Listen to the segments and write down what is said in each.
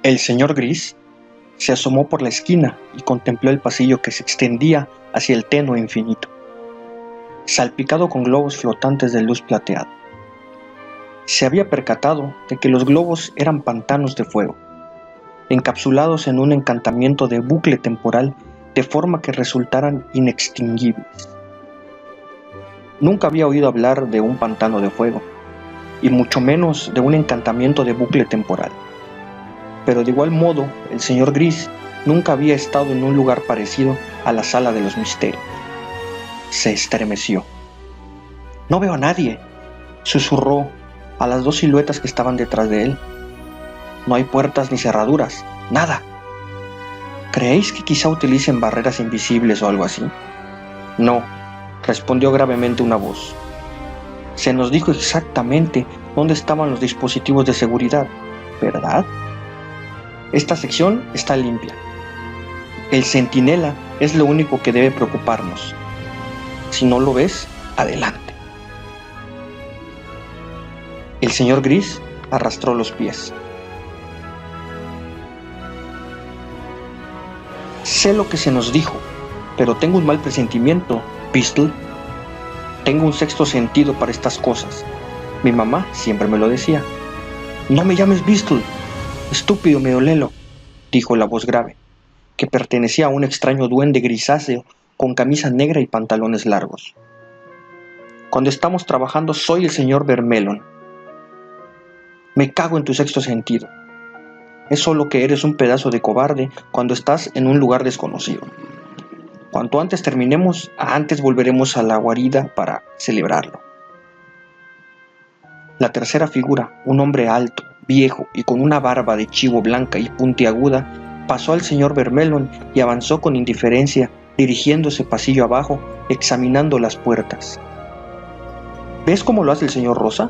El señor Gris se asomó por la esquina y contempló el pasillo que se extendía hacia el tenue infinito, salpicado con globos flotantes de luz plateada. Se había percatado de que los globos eran pantanos de fuego, encapsulados en un encantamiento de bucle temporal de forma que resultaran inextinguibles. Nunca había oído hablar de un pantano de fuego, y mucho menos de un encantamiento de bucle temporal. Pero de igual modo, el señor Gris nunca había estado en un lugar parecido a la sala de los misterios. Se estremeció. «No veo a nadie», susurró a las dos siluetas que estaban detrás de él. «No hay puertas ni cerraduras, nada. ¿Creéis que quizá utilicen barreras invisibles o algo así?» «No», respondió gravemente una voz. «Se nos dijo exactamente dónde estaban los dispositivos de seguridad, ¿verdad? Esta sección está limpia. El centinela es lo único que debe preocuparnos. Si no lo ves, adelante». El señor Gris arrastró los pies. «Sé lo que se nos dijo, pero tengo un mal presentimiento, Beastle. Tengo un sexto sentido para estas cosas. Mi mamá siempre me lo decía». «No me llames Beastle, estúpido meolelo», dijo la voz grave, que pertenecía a un extraño duende grisáceo con camisa negra y pantalones largos. «Cuando estamos trabajando soy el señor Vermelon. Me cago en tu sexto sentido. Es solo que eres un pedazo de cobarde cuando estás en un lugar desconocido. Cuanto antes terminemos, antes volveremos a la guarida para celebrarlo». La tercera figura, un hombre alto, viejo y con una barba de chivo blanca y puntiaguda, pasó al señor Vermelon y avanzó con indiferencia, dirigiéndose pasillo abajo, examinando las puertas. «¿Ves cómo lo hace el señor Rosa?»,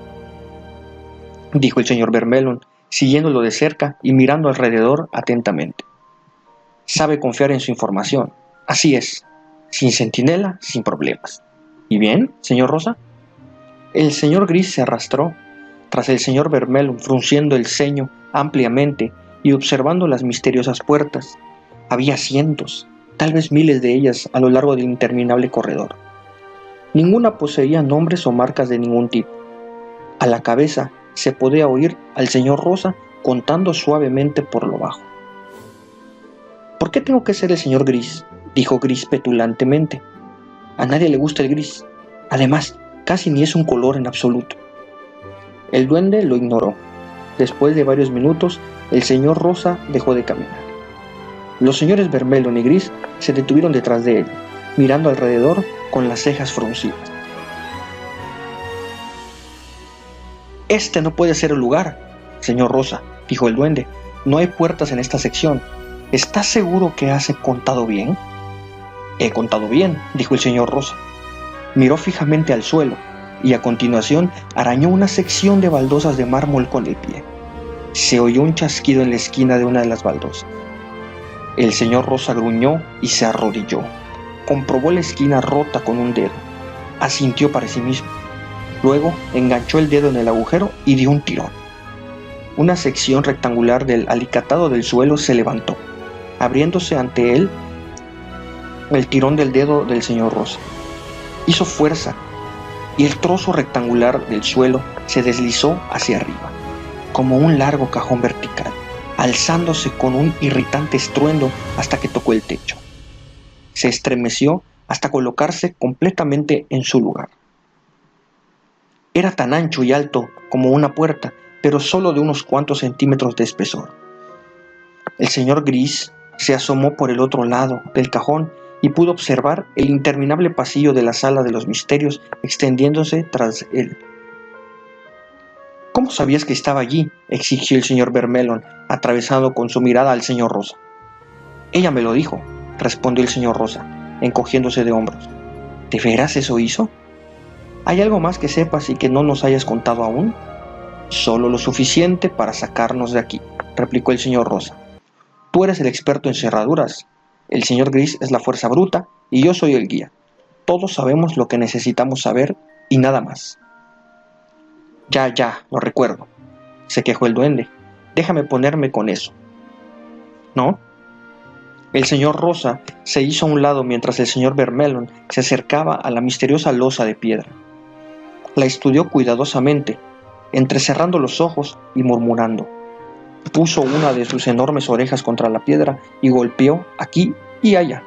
dijo el señor Vermelon, siguiéndolo de cerca y mirando alrededor atentamente. «Sabe confiar en su información. Así es, sin centinela, sin problemas. ¿Y bien, señor Rosa?». El señor Gris se arrastró tras el señor Vermelon, frunciendo el ceño ampliamente y observando las misteriosas puertas. Había cientos, tal vez miles de ellas a lo largo del interminable corredor. Ninguna poseía nombres o marcas de ningún tipo. A la cabeza se podía oír al señor Rosa contando suavemente por lo bajo. «¿Por qué tengo que ser el señor Gris?», dijo Gris petulantemente. «A nadie le gusta el gris. Además, casi ni es un color en absoluto». El duende lo ignoró. Después de varios minutos, el señor Rosa dejó de caminar. Los señores Vermelon y Gris se detuvieron detrás de él, mirando alrededor con las cejas fruncidas. «Este no puede ser el lugar, señor Rosa», dijo el duende. «No hay puertas en esta sección. ¿Estás seguro que has contado bien?». «He contado bien», dijo el señor Rosa. Miró fijamente al suelo y a continuación arañó una sección de baldosas de mármol con el pie. Se oyó un chasquido en la esquina de una de las baldosas. El señor Rosa gruñó y se arrodilló. Comprobó la esquina rota con un dedo. Asintió para sí mismo. Luego enganchó el dedo en el agujero y dio un tirón. Una sección rectangular del alicatado del suelo se levantó, abriéndose ante él el tirón del dedo del señor Rosa. Hizo fuerza y el trozo rectangular del suelo se deslizó hacia arriba, como un largo cajón vertical, alzándose con un irritante estruendo hasta que tocó el techo. Se estremeció hasta colocarse completamente en su lugar. Era tan ancho y alto como una puerta, pero solo de unos cuantos centímetros de espesor. El señor Gris se asomó por el otro lado del cajón y pudo observar el interminable pasillo de la sala de los misterios extendiéndose tras él. «¿Cómo sabías que estaba allí?», exigió el señor Vermelon, atravesando con su mirada al señor Rosa. «Ella me lo dijo», respondió el señor Rosa, encogiéndose de hombros. «¿De veras eso hizo? ¿Hay algo más que sepas y que no nos hayas contado aún?». «Solo lo suficiente para sacarnos de aquí», replicó el señor Rosa. «Tú eres el experto en cerraduras, el señor Gris es la fuerza bruta y yo soy el guía. Todos sabemos lo que necesitamos saber y nada más». Ya, lo recuerdo», se quejó el duende. «Déjame ponerme con eso. ¿no? El señor Rosa se hizo a un lado mientras el señor Vermellon se acercaba a la misteriosa losa de piedra. La estudió cuidadosamente, entrecerrando los ojos y murmurando. Puso una de sus enormes orejas contra la piedra y golpeó aquí y allá.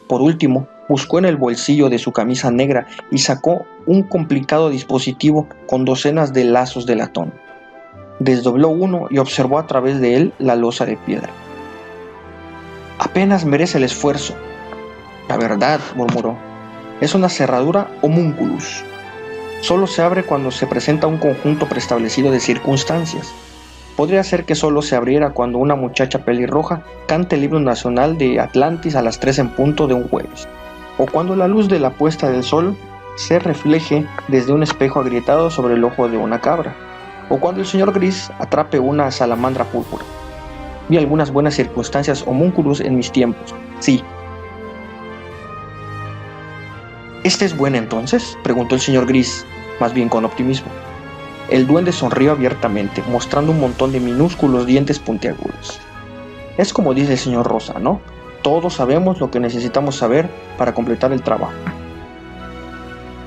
Por último, buscó en el bolsillo de su camisa negra y sacó un complicado dispositivo con docenas de lazos de latón. Desdobló uno y observó a través de él la losa de piedra. Apenas merece el esfuerzo. La verdad, murmuró, es una cerradura homúnculus. Solo se abre cuando se presenta un conjunto preestablecido de circunstancias. Podría ser que solo se abriera cuando una muchacha pelirroja cante el himno nacional de Atlantis a las 3 en punto de un jueves, o cuando la luz de la puesta del sol se refleje desde un espejo agrietado sobre el ojo de una cabra, o cuando el señor Gris atrape una salamandra púrpura. Vi algunas buenas circunstancias homúnculus en mis tiempos, sí. ¿Esta es buena entonces?, preguntó el señor Gris, más bien con optimismo. El duende sonrió abiertamente, mostrando un montón de minúsculos dientes puntiagudos. Es como dice el señor Rosa, ¿no? Todos sabemos lo que necesitamos saber para completar el trabajo.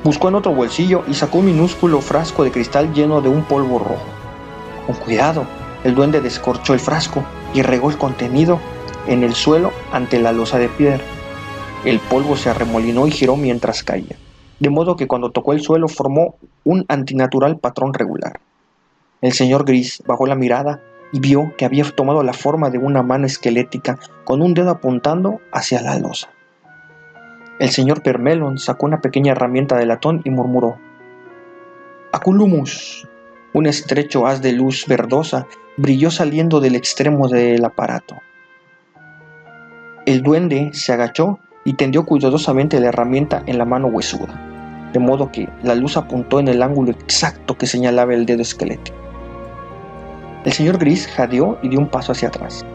Buscó en otro bolsillo y sacó un minúsculo frasco de cristal lleno de un polvo rojo. Con cuidado, el duende descorchó el frasco y regó el contenido en el suelo ante la losa de piedra. El polvo se arremolinó y giró mientras caía, de modo que cuando tocó el suelo formó un antinatural patrón regular. El señor Gris bajó la mirada y vio que había tomado la forma de una mano esquelética con un dedo apuntando hacia la losa. El señor Vermellon sacó una pequeña herramienta de latón y murmuró: «Aculumus». Un estrecho haz de luz verdosa brilló saliendo del extremo del aparato. El duende se agachó y tendió cuidadosamente la herramienta en la mano huesuda, de modo que la luz apuntó en el ángulo exacto que señalaba el dedo esquelético. El señor Gris jadeó y dio un paso hacia atrás.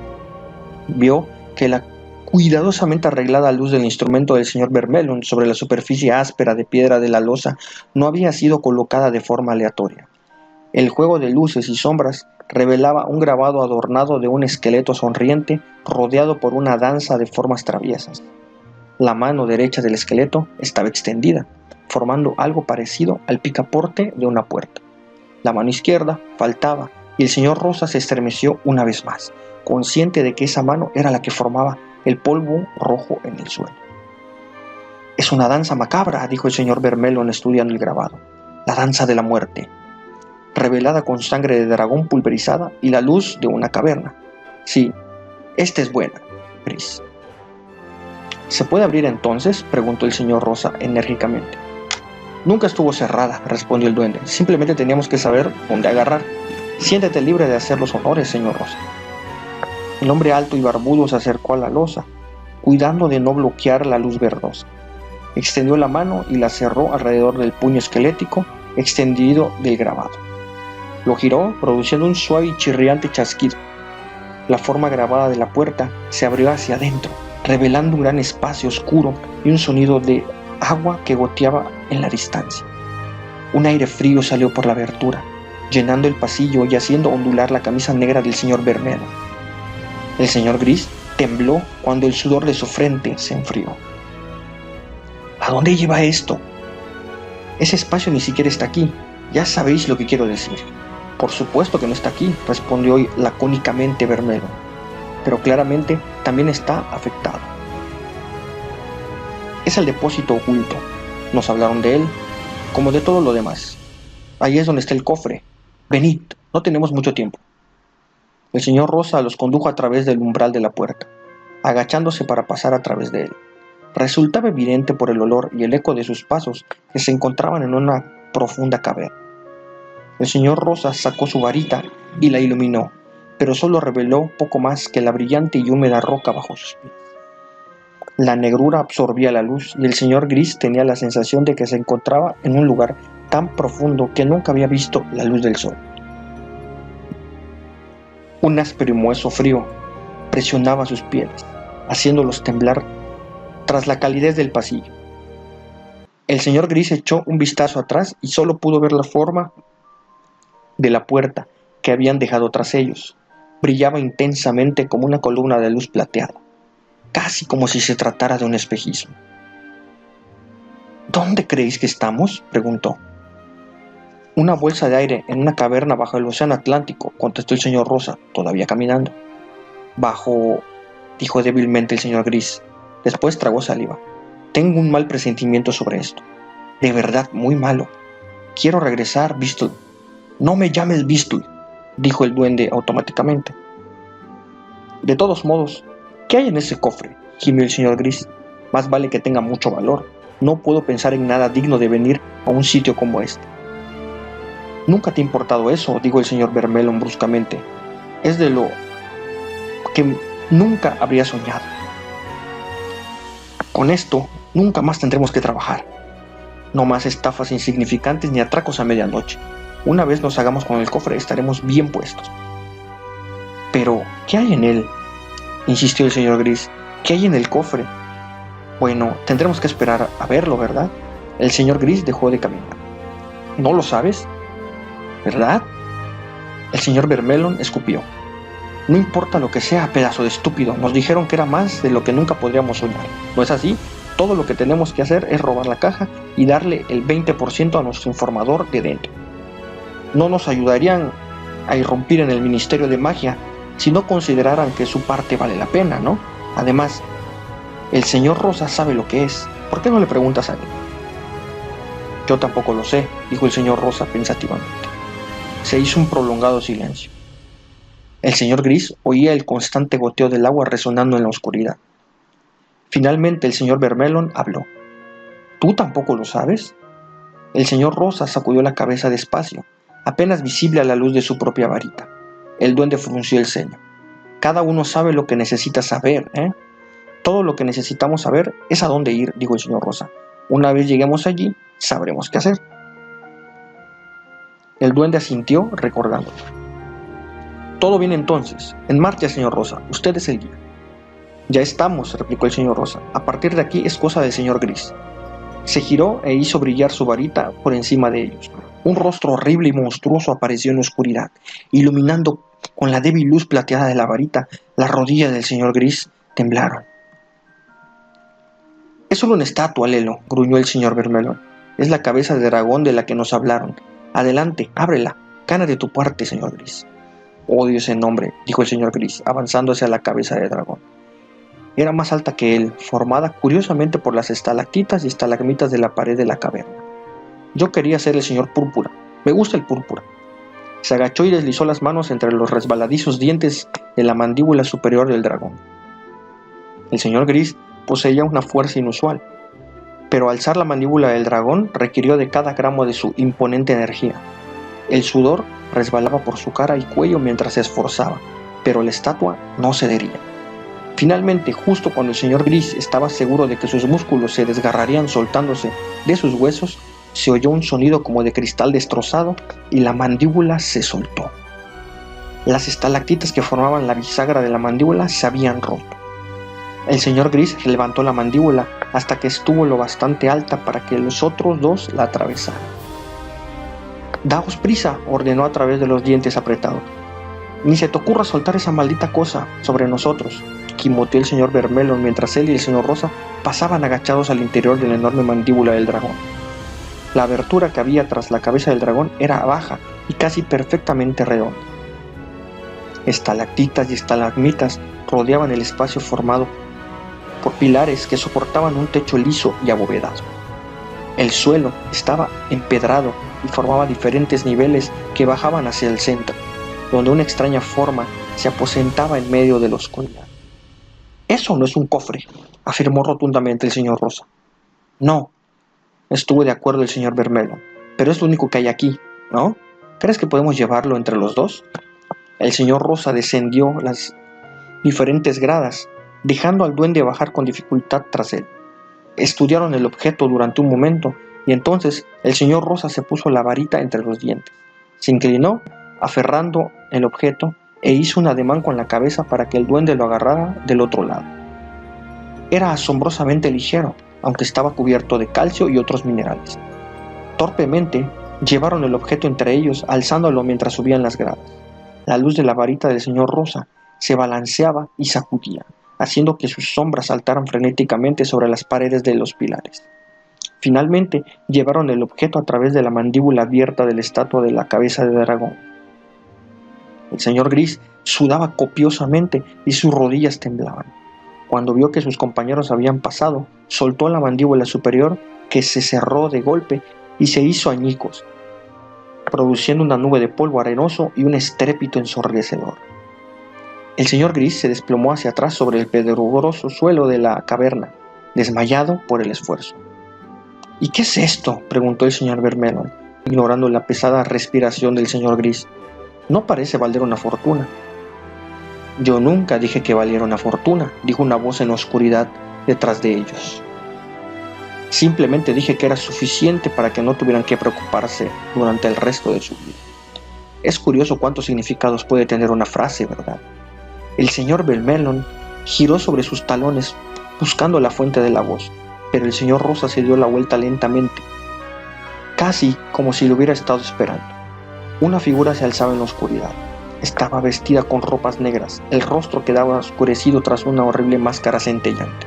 Vio que la cuidadosamente arreglada luz del instrumento del señor Vermellon sobre la superficie áspera de piedra de la losa no había sido colocada de forma aleatoria. El juego de luces y sombras revelaba un grabado adornado de un esqueleto sonriente rodeado por una danza de formas traviesas. La mano derecha del esqueleto estaba extendida, formando algo parecido al picaporte de una puerta. La mano izquierda faltaba y el señor Rosa se estremeció una vez más, consciente de que esa mano era la que formaba el polvo rojo en el suelo. «Es una danza macabra», dijo el señor Vermellon estudiando el grabado. «La danza de la muerte, revelada con sangre de dragón pulverizada y la luz de una caverna. Sí, esta es buena, Gris». «¿Se puede abrir entonces?», preguntó el señor Rosa enérgicamente. «Nunca estuvo cerrada», respondió el duende. «Simplemente teníamos que saber dónde agarrar. Siéntete libre de hacer los honores, señor Rosa». El hombre alto y barbudo se acercó a la losa, cuidando de no bloquear la luz verdosa. Extendió la mano y la cerró alrededor del puño esquelético extendido del grabado. Lo giró, produciendo un suave y chirriante chasquido. La forma grabada de la puerta se abrió hacia adentro, revelando un gran espacio oscuro y un sonido de agua que goteaba en la distancia. Un aire frío salió por la abertura, llenando el pasillo y haciendo ondular la camisa negra del señor Vermellon. El señor Gris tembló cuando el sudor de su frente se enfrió. «¿A dónde lleva esto? Ese espacio ni siquiera está aquí. Ya sabéis lo que quiero decir». «Por supuesto que no está aquí», respondió lacónicamente Vermellon, «pero claramente también está afectado. Es el depósito oculto. Nos hablaron de él, como de todo lo demás. Ahí es donde está el cofre. Venid, no tenemos mucho tiempo». El señor Rosa los condujo a través del umbral de la puerta, agachándose para pasar a través de él. Resultaba evidente por el olor y el eco de sus pasos que se encontraban en una profunda caverna. El señor Rosa sacó su varita y la iluminó, pero solo reveló poco más que la brillante y húmeda roca bajo sus pies. La negrura absorbía la luz y el señor Gris tenía la sensación de que se encontraba en un lugar tan profundo que nunca había visto la luz del sol. Un áspero y mohoso frío presionaba sus pieles, haciéndolos temblar tras la calidez del pasillo. El señor Gris echó un vistazo atrás y solo pudo ver la forma de la puerta que habían dejado tras ellos. brillaba intensamente como una columna de luz plateada, casi como si se tratara de un espejismo. ¿Dónde creéis que estamos?, preguntó. Una bolsa de aire en una caverna bajo el océano Atlántico, contestó el señor Rosa, todavía caminando. Bajo, dijo débilmente el señor Gris. Después tragó saliva. Tengo un mal presentimiento sobre esto. De verdad, muy malo. Quiero regresar, Beastle. No me llames Beastle, dijo el duende automáticamente. De todos modos, ¿qué hay en ese cofre?, gimió el señor Gris. Más vale que tenga mucho valor. No puedo pensar en nada digno de venir a un sitio como este. Nunca te ha importado eso, dijo el señor Vermelon bruscamente. Es de lo que nunca habría soñado. Con esto, nunca más tendremos que trabajar. No más estafas insignificantes ni atracos a medianoche. Una vez nos hagamos con el cofre, estaremos bien puestos. Pero, ¿qué hay en él?, insistió el señor Gris. ¿Qué hay en el cofre? Bueno, tendremos que esperar a verlo, ¿verdad? El señor Gris dejó de caminar. ¿No lo sabes?, ¿verdad? El señor Vermelon escupió. No importa lo que sea, pedazo de estúpido. Nos dijeron que era más de lo que nunca podríamos soñar. ¿No es así? Todo lo que tenemos que hacer es robar la caja y darle el 20% a nuestro informador de dentro. No nos ayudarían a irrumpir en el Ministerio de Magia si no consideraran que su parte vale la pena, ¿no? Además, el señor Rosa sabe lo que es. ¿Por qué no le preguntas a él? Yo tampoco lo sé, dijo el señor Rosa pensativamente. Se hizo un prolongado silencio. El señor Gris oía el constante goteo del agua resonando en la oscuridad. Finalmente el señor Vermelon habló. ¿Tú tampoco lo sabes? El señor Rosa sacudió la cabeza despacio, apenas visible a la luz de su propia varita. El duende frunció el ceño. Cada uno sabe lo que necesita saber, ¿eh? Todo lo que necesitamos saber es a dónde ir, dijo el señor Rosa. Una vez lleguemos allí, sabremos qué hacer. El duende asintió, recordando. Todo bien entonces. En marcha, señor Rosa. Usted es el guía. Ya estamos, replicó el señor Rosa. A partir de aquí es cosa del señor Gris. Se giró e hizo brillar su varita por encima de ellos. Un rostro horrible y monstruoso apareció en la oscuridad, iluminando con la débil luz plateada de la varita. Las rodillas del señor Gris temblaron. Es solo una estatua, Lelo, gruñó el señor Vermelon. Es la cabeza de dragón de la que nos hablaron. Adelante, ábrela. Gana de tu parte, señor Gris. Odio ese nombre, dijo el señor Gris, avanzando hacia la cabeza de dragón. Era más alta que él, formada curiosamente por las estalactitas y estalagmitas de la pared de la caverna. Yo quería ser el señor Púrpura. Me gusta el púrpura. Se agachó y deslizó las manos entre los resbaladizos dientes de la mandíbula superior del dragón. El señor Gris poseía una fuerza inusual, pero alzar la mandíbula del dragón requirió de cada gramo de su imponente energía. El sudor resbalaba por su cara y cuello mientras se esforzaba, pero la estatua no cedería. Finalmente, justo cuando el señor Gris estaba seguro de que sus músculos se desgarrarían soltándose de sus huesos, se oyó un sonido como de cristal destrozado y la mandíbula se soltó. Las estalactitas que formaban la bisagra de la mandíbula se habían roto. El señor Gris levantó la mandíbula hasta que estuvo lo bastante alta para que los otros dos la atravesaran. «Daos prisa», ordenó a través de los dientes apretados. «Ni se te ocurra soltar esa maldita cosa sobre nosotros», gimoteó el señor Vermelon mientras él y el señor Rosa pasaban agachados al interior de la enorme mandíbula del dragón. La abertura que había tras la cabeza del dragón era baja y casi perfectamente redonda. Estalactitas y estalagmitas rodeaban el espacio formado por pilares que soportaban un techo liso y abovedado. El suelo estaba empedrado y formaba diferentes niveles que bajaban hacia el centro, donde una extraña forma se aposentaba en medio de la oscuridad. «Eso no es un cofre», afirmó rotundamente el señor Rosa. «No», estuvo de acuerdo el señor Vermelon, «pero es lo único que hay aquí, ¿no? ¿Crees que podemos llevarlo entre los dos?» El señor Rosa descendió las diferentes gradas, dejando al duende bajar con dificultad tras él. Estudiaron el objeto durante un momento y entonces el señor Rosa se puso la varita entre los dientes. Se inclinó, aferrando el objeto, e hizo un ademán con la cabeza para que el duende lo agarrara del otro lado. Era asombrosamente ligero, aunque estaba cubierto de calcio y otros minerales. Torpemente llevaron el objeto entre ellos, alzándolo mientras subían las gradas. La luz de la varita del señor Rosa se balanceaba y sacudía, haciendo que sus sombras saltaran frenéticamente sobre las paredes de los pilares. Finalmente llevaron el objeto a través de la mandíbula abierta de la estatua de la cabeza de dragón. El señor Gris sudaba copiosamente y sus rodillas temblaban. Cuando vio que sus compañeros habían pasado, soltó la mandíbula superior, que se cerró de golpe y se hizo añicos, produciendo una nube de polvo arenoso y un estrépito ensordecedor. El señor Gris se desplomó hacia atrás sobre el pedregoso suelo de la caverna, desmayado por el esfuerzo. ¿Y qué es esto?, preguntó el señor Vermelon, ignorando la pesada respiración del señor Gris. No parece valer una fortuna. Yo nunca dije que valiera una fortuna, dijo una voz en la oscuridad detrás de ellos. Simplemente dije que era suficiente para que no tuvieran que preocuparse durante el resto de su vida. Es curioso cuántos significados puede tener una frase, ¿verdad? El señor Vermelon giró sobre sus talones buscando la fuente de la voz, pero el señor Rosa se dio la vuelta lentamente, casi como si lo hubiera estado esperando. Una figura se alzaba en la oscuridad. Estaba vestida con ropas negras, el rostro quedaba oscurecido tras una horrible máscara centellante.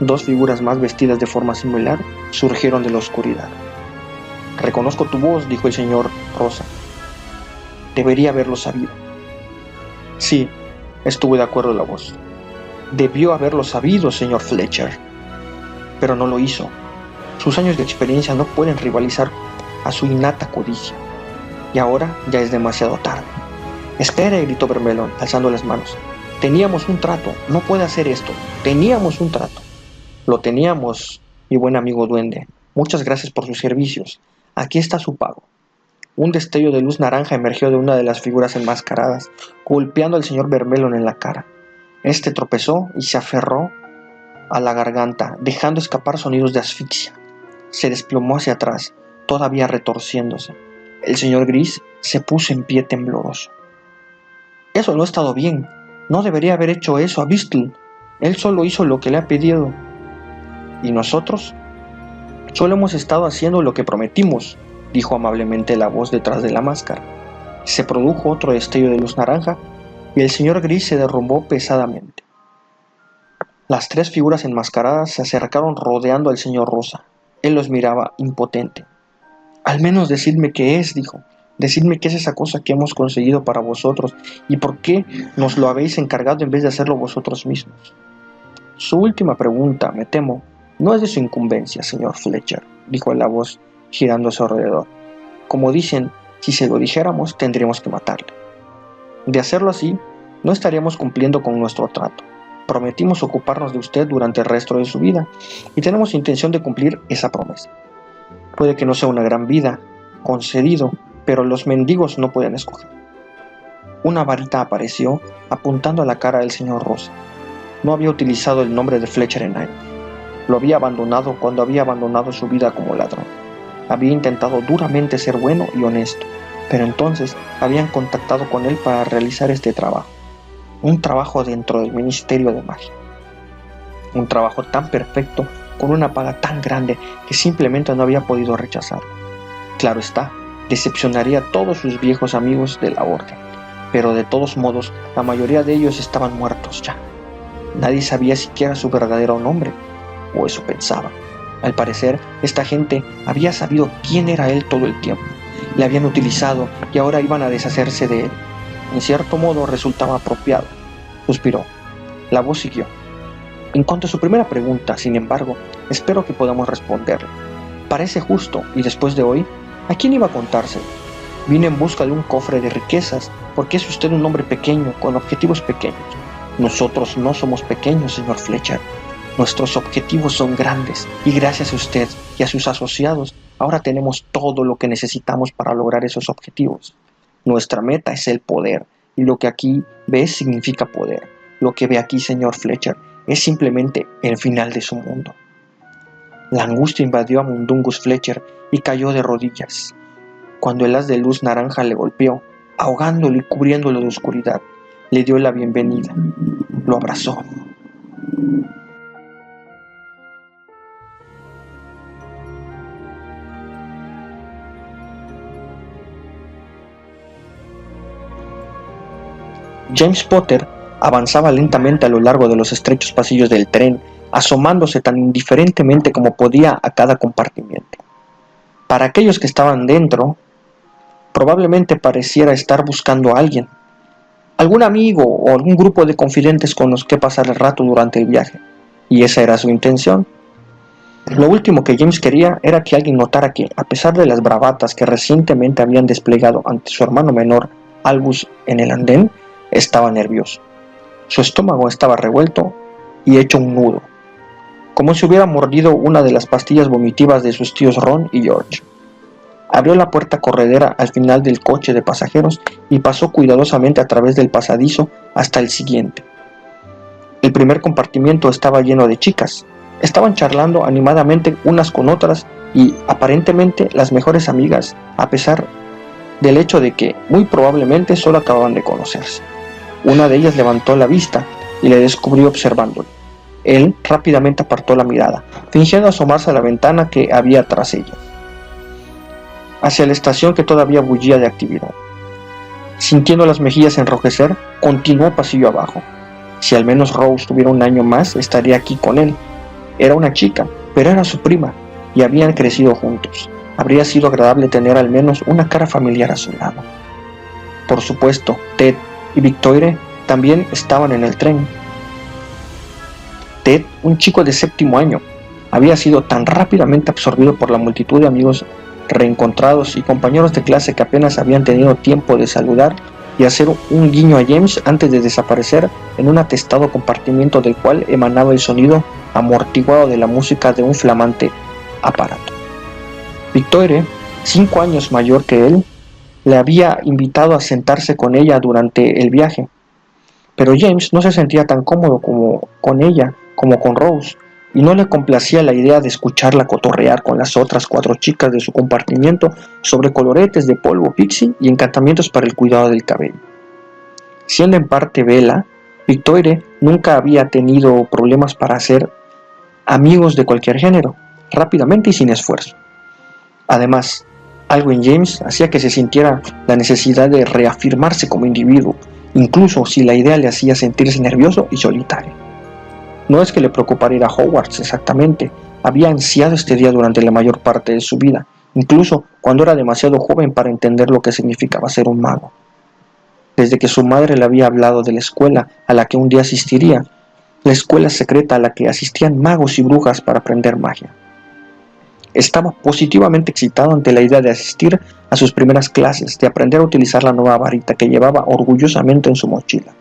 Dos figuras más vestidas de forma similar surgieron de la oscuridad. «Reconozco tu voz», dijo el señor Rosa. «Debería haberlo sabido». «Sí», estuvo de acuerdo la voz. «Debió haberlo sabido, señor Fletcher». Pero no lo hizo. Sus años de experiencia no pueden rivalizar a su innata codicia. Y ahora ya es demasiado tarde. «Espere», gritó Vermelon, alzando las manos. «Teníamos un trato. No puede hacer esto. Teníamos un trato». «Lo teníamos, mi buen amigo duende. Muchas gracias por sus servicios. Aquí está su pago». Un destello de luz naranja emergió de una de las figuras enmascaradas, golpeando al señor Vermelon en la cara. Este tropezó y se aferró a la garganta, dejando escapar sonidos de asfixia. Se desplomó hacia atrás, todavía retorciéndose. El señor Gris se puso en pie tembloroso. «Eso no ha estado bien. No debería haber hecho eso a Beastle. Él solo hizo lo que le ha pedido». «¿Y nosotros?» «Solo hemos estado haciendo lo que prometimos», dijo amablemente la voz detrás de la máscara. Se produjo otro destello de luz naranja y el señor Gris se derrumbó pesadamente. Las tres figuras enmascaradas se acercaron rodeando al señor Rosa. Él los miraba impotente. «Al menos decidme qué es», dijo. «Decidme qué es esa cosa que hemos conseguido para vosotros y por qué nos lo habéis encargado en vez de hacerlo vosotros mismos». «Su última pregunta, me temo, no es de su incumbencia, señor Fletcher», dijo la voz girándose alrededor. «Como dicen, si se lo dijéramos, tendríamos que matarle. De hacerlo así, no estaríamos cumpliendo con nuestro trato. Prometimos ocuparnos de usted durante el resto de su vida y tenemos intención de cumplir esa promesa. Puede que no sea una gran vida, concedido, pero los mendigos no pueden escoger». Una varita apareció apuntando a la cara del señor Rosa. No había utilizado el nombre de Fletcher en años. Lo había abandonado cuando había abandonado su vida como ladrón. Había intentado duramente ser bueno y honesto, pero entonces habían contactado con él para realizar este trabajo. Un trabajo dentro del Ministerio de Magia. Un trabajo tan perfecto, con una paga tan grande que simplemente no había podido rechazarlo. Claro está, decepcionaría a todos sus viejos amigos de la orden, pero de todos modos, la mayoría de ellos estaban muertos ya. Nadie sabía siquiera su verdadero nombre, o eso pensaba. Al parecer, esta gente había sabido quién era él todo el tiempo. Le habían utilizado y ahora iban a deshacerse de él. En cierto modo resultaba apropiado. Suspiró. La voz siguió. «En cuanto a su primera pregunta, sin embargo, espero que podamos responderla. Parece justo, y después de hoy, ¿a quién iba a contárselo? Vine en busca de un cofre de riquezas, porque es usted un hombre pequeño, con objetivos pequeños. Nosotros no somos pequeños, señor Fletcher. Nuestros objetivos son grandes, y gracias a usted y a sus asociados, ahora tenemos todo lo que necesitamos para lograr esos objetivos. Nuestra meta es el poder, y lo que aquí ve significa poder. Lo que ve aquí, señor Fletcher, es simplemente el final de su mundo». La angustia invadió a Mundungus Fletcher y cayó de rodillas. Cuando el haz de luz naranja le golpeó, ahogándolo y cubriéndolo de oscuridad, le dio la bienvenida. Lo abrazó. James Potter avanzaba lentamente a lo largo de los estrechos pasillos del tren, asomándose tan indiferentemente como podía a cada compartimiento. Para aquellos que estaban dentro, probablemente pareciera estar buscando a alguien, algún amigo o algún grupo de confidentes con los que pasar el rato durante el viaje, y esa era su intención. Lo último que James quería era que alguien notara que, a pesar de las bravatas que recientemente habían desplegado ante su hermano menor, Albus, en el andén, estaba nervioso. Su estómago estaba revuelto y hecho un nudo, como si hubiera mordido una de las pastillas vomitivas de sus tíos Ron y George. Abrió la puerta corredera al final del coche de pasajeros y pasó cuidadosamente a través del pasadizo hasta el siguiente. El primer compartimiento estaba lleno de chicas. Estaban charlando animadamente unas con otras y, aparentemente, las mejores amigas, a pesar del hecho de que, muy probablemente, solo acababan de conocerse. Una de ellas levantó la vista y le descubrió observándolo. Él rápidamente apartó la mirada, fingiendo asomarse a la ventana que había tras ella, hacia la estación que todavía bullía de actividad. Sintiendo las mejillas enrojecer, continuó pasillo abajo. Si al menos Rose tuviera un año más, estaría aquí con él. Era una chica, pero era su prima, y habían crecido juntos. Habría sido agradable tener al menos una cara familiar a su lado. Por supuesto, Ted y Victoire también estaban en el tren. Ted, un chico de 7º año, había sido tan rápidamente absorbido por la multitud de amigos reencontrados y compañeros de clase que apenas habían tenido tiempo de saludar y hacer un guiño a James antes de desaparecer en un atestado compartimiento del cual emanaba el sonido amortiguado de la música de un flamante aparato. Victoire, 5 años mayor que él, le había invitado a sentarse con ella durante el viaje, pero James no se sentía tan cómodo como con ella como con Rose, y no le complacía la idea de escucharla cotorrear con las otras 4 chicas de su compartimiento sobre coloretes de polvo pixie y encantamientos para el cuidado del cabello. Siendo en parte Bella, Victoire nunca había tenido problemas para hacer amigos de cualquier género, rápidamente y sin esfuerzo. Además, algo en James hacía que se sintiera la necesidad de reafirmarse como individuo, incluso si la idea le hacía sentirse nervioso y solitario. No es que le preocupara ir a Hogwarts exactamente, había ansiado este día durante la mayor parte de su vida, incluso cuando era demasiado joven para entender lo que significaba ser un mago. Desde que su madre le había hablado de la escuela a la que un día asistiría, la escuela secreta a la que asistían magos y brujas para aprender magia. Estaba positivamente excitado ante la idea de asistir a sus primeras clases, de aprender a utilizar la nueva varita que llevaba orgullosamente en su mochila.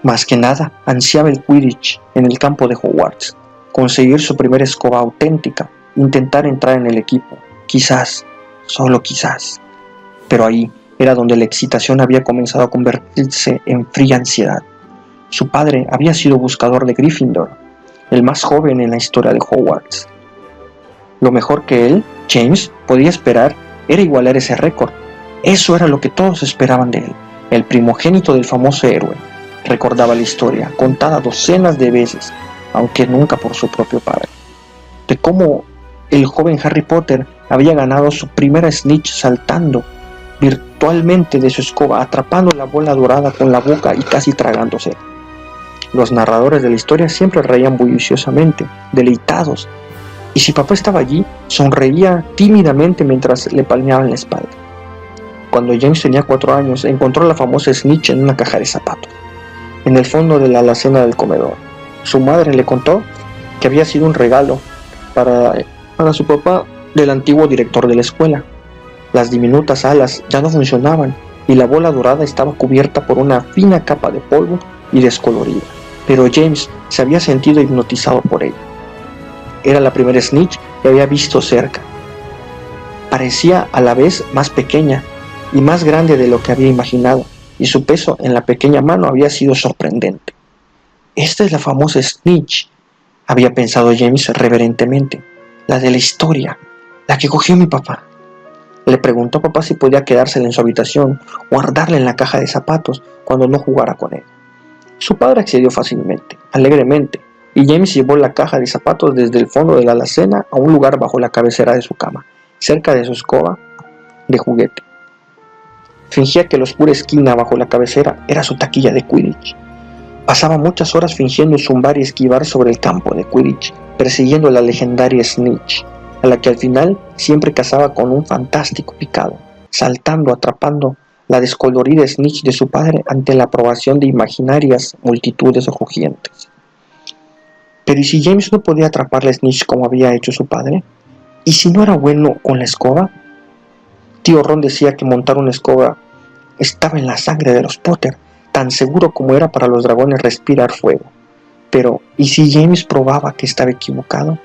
Más que nada, ansiaba el Quidditch en el campo de Hogwarts, conseguir su primera escoba auténtica, intentar entrar en el equipo, quizás, solo quizás. Pero ahí era donde la excitación había comenzado a convertirse en fría ansiedad. Su padre había sido buscador de Gryffindor, el más joven en la historia de Hogwarts. Lo mejor que él, James, podía esperar era igualar ese récord. Eso era lo que todos esperaban de él, el primogénito del famoso héroe. Recordaba la historia, contada docenas de veces, aunque nunca por su propio padre, de cómo el joven Harry Potter había ganado su primera snitch saltando virtualmente de su escoba, atrapando la bola dorada con la boca y casi tragándose. Los narradores de la historia siempre reían bulliciosamente, deleitados, y si papá estaba allí, sonreía tímidamente mientras le palmeaban la espalda. Cuando James tenía 4 años, encontró la famosa snitch en una caja de zapatos, en el fondo de la alacena del comedor. Su madre le contó que había sido un regalo para su papá del antiguo director de la escuela. Las diminutas alas ya no funcionaban y la bola dorada estaba cubierta por una fina capa de polvo y descolorida, pero James se había sentido hipnotizado por ella. Era la primera snitch que había visto cerca. Parecía a la vez más pequeña y más grande de lo que había imaginado, y su peso en la pequeña mano había sido sorprendente. Esta es la famosa snitch, había pensado James reverentemente, la de la historia, la que cogió mi papá. Le preguntó a papá si podía quedársela en su habitación o guardarla en la caja de zapatos cuando no jugara con él. Su padre accedió fácilmente, alegremente, y James llevó la caja de zapatos desde el fondo de la alacena a un lugar bajo la cabecera de su cama, cerca de su escoba de juguete. Fingía que la oscura esquina bajo la cabecera era su taquilla de Quidditch. Pasaba muchas horas fingiendo zumbar y esquivar sobre el campo de Quidditch, persiguiendo a la legendaria Snitch, a la que al final siempre cazaba con un fantástico picado, saltando, atrapando la descolorida Snitch de su padre ante la aprobación de imaginarias multitudes rugientes. Pero ¿y si James no podía atrapar la Snitch como había hecho su padre? ¿Y si no era bueno con la escoba? Tío Ron decía que montar una escoba estaba en la sangre de los Potter, tan seguro como era para los dragones respirar fuego. Pero, ¿y si James probaba que estaba equivocado?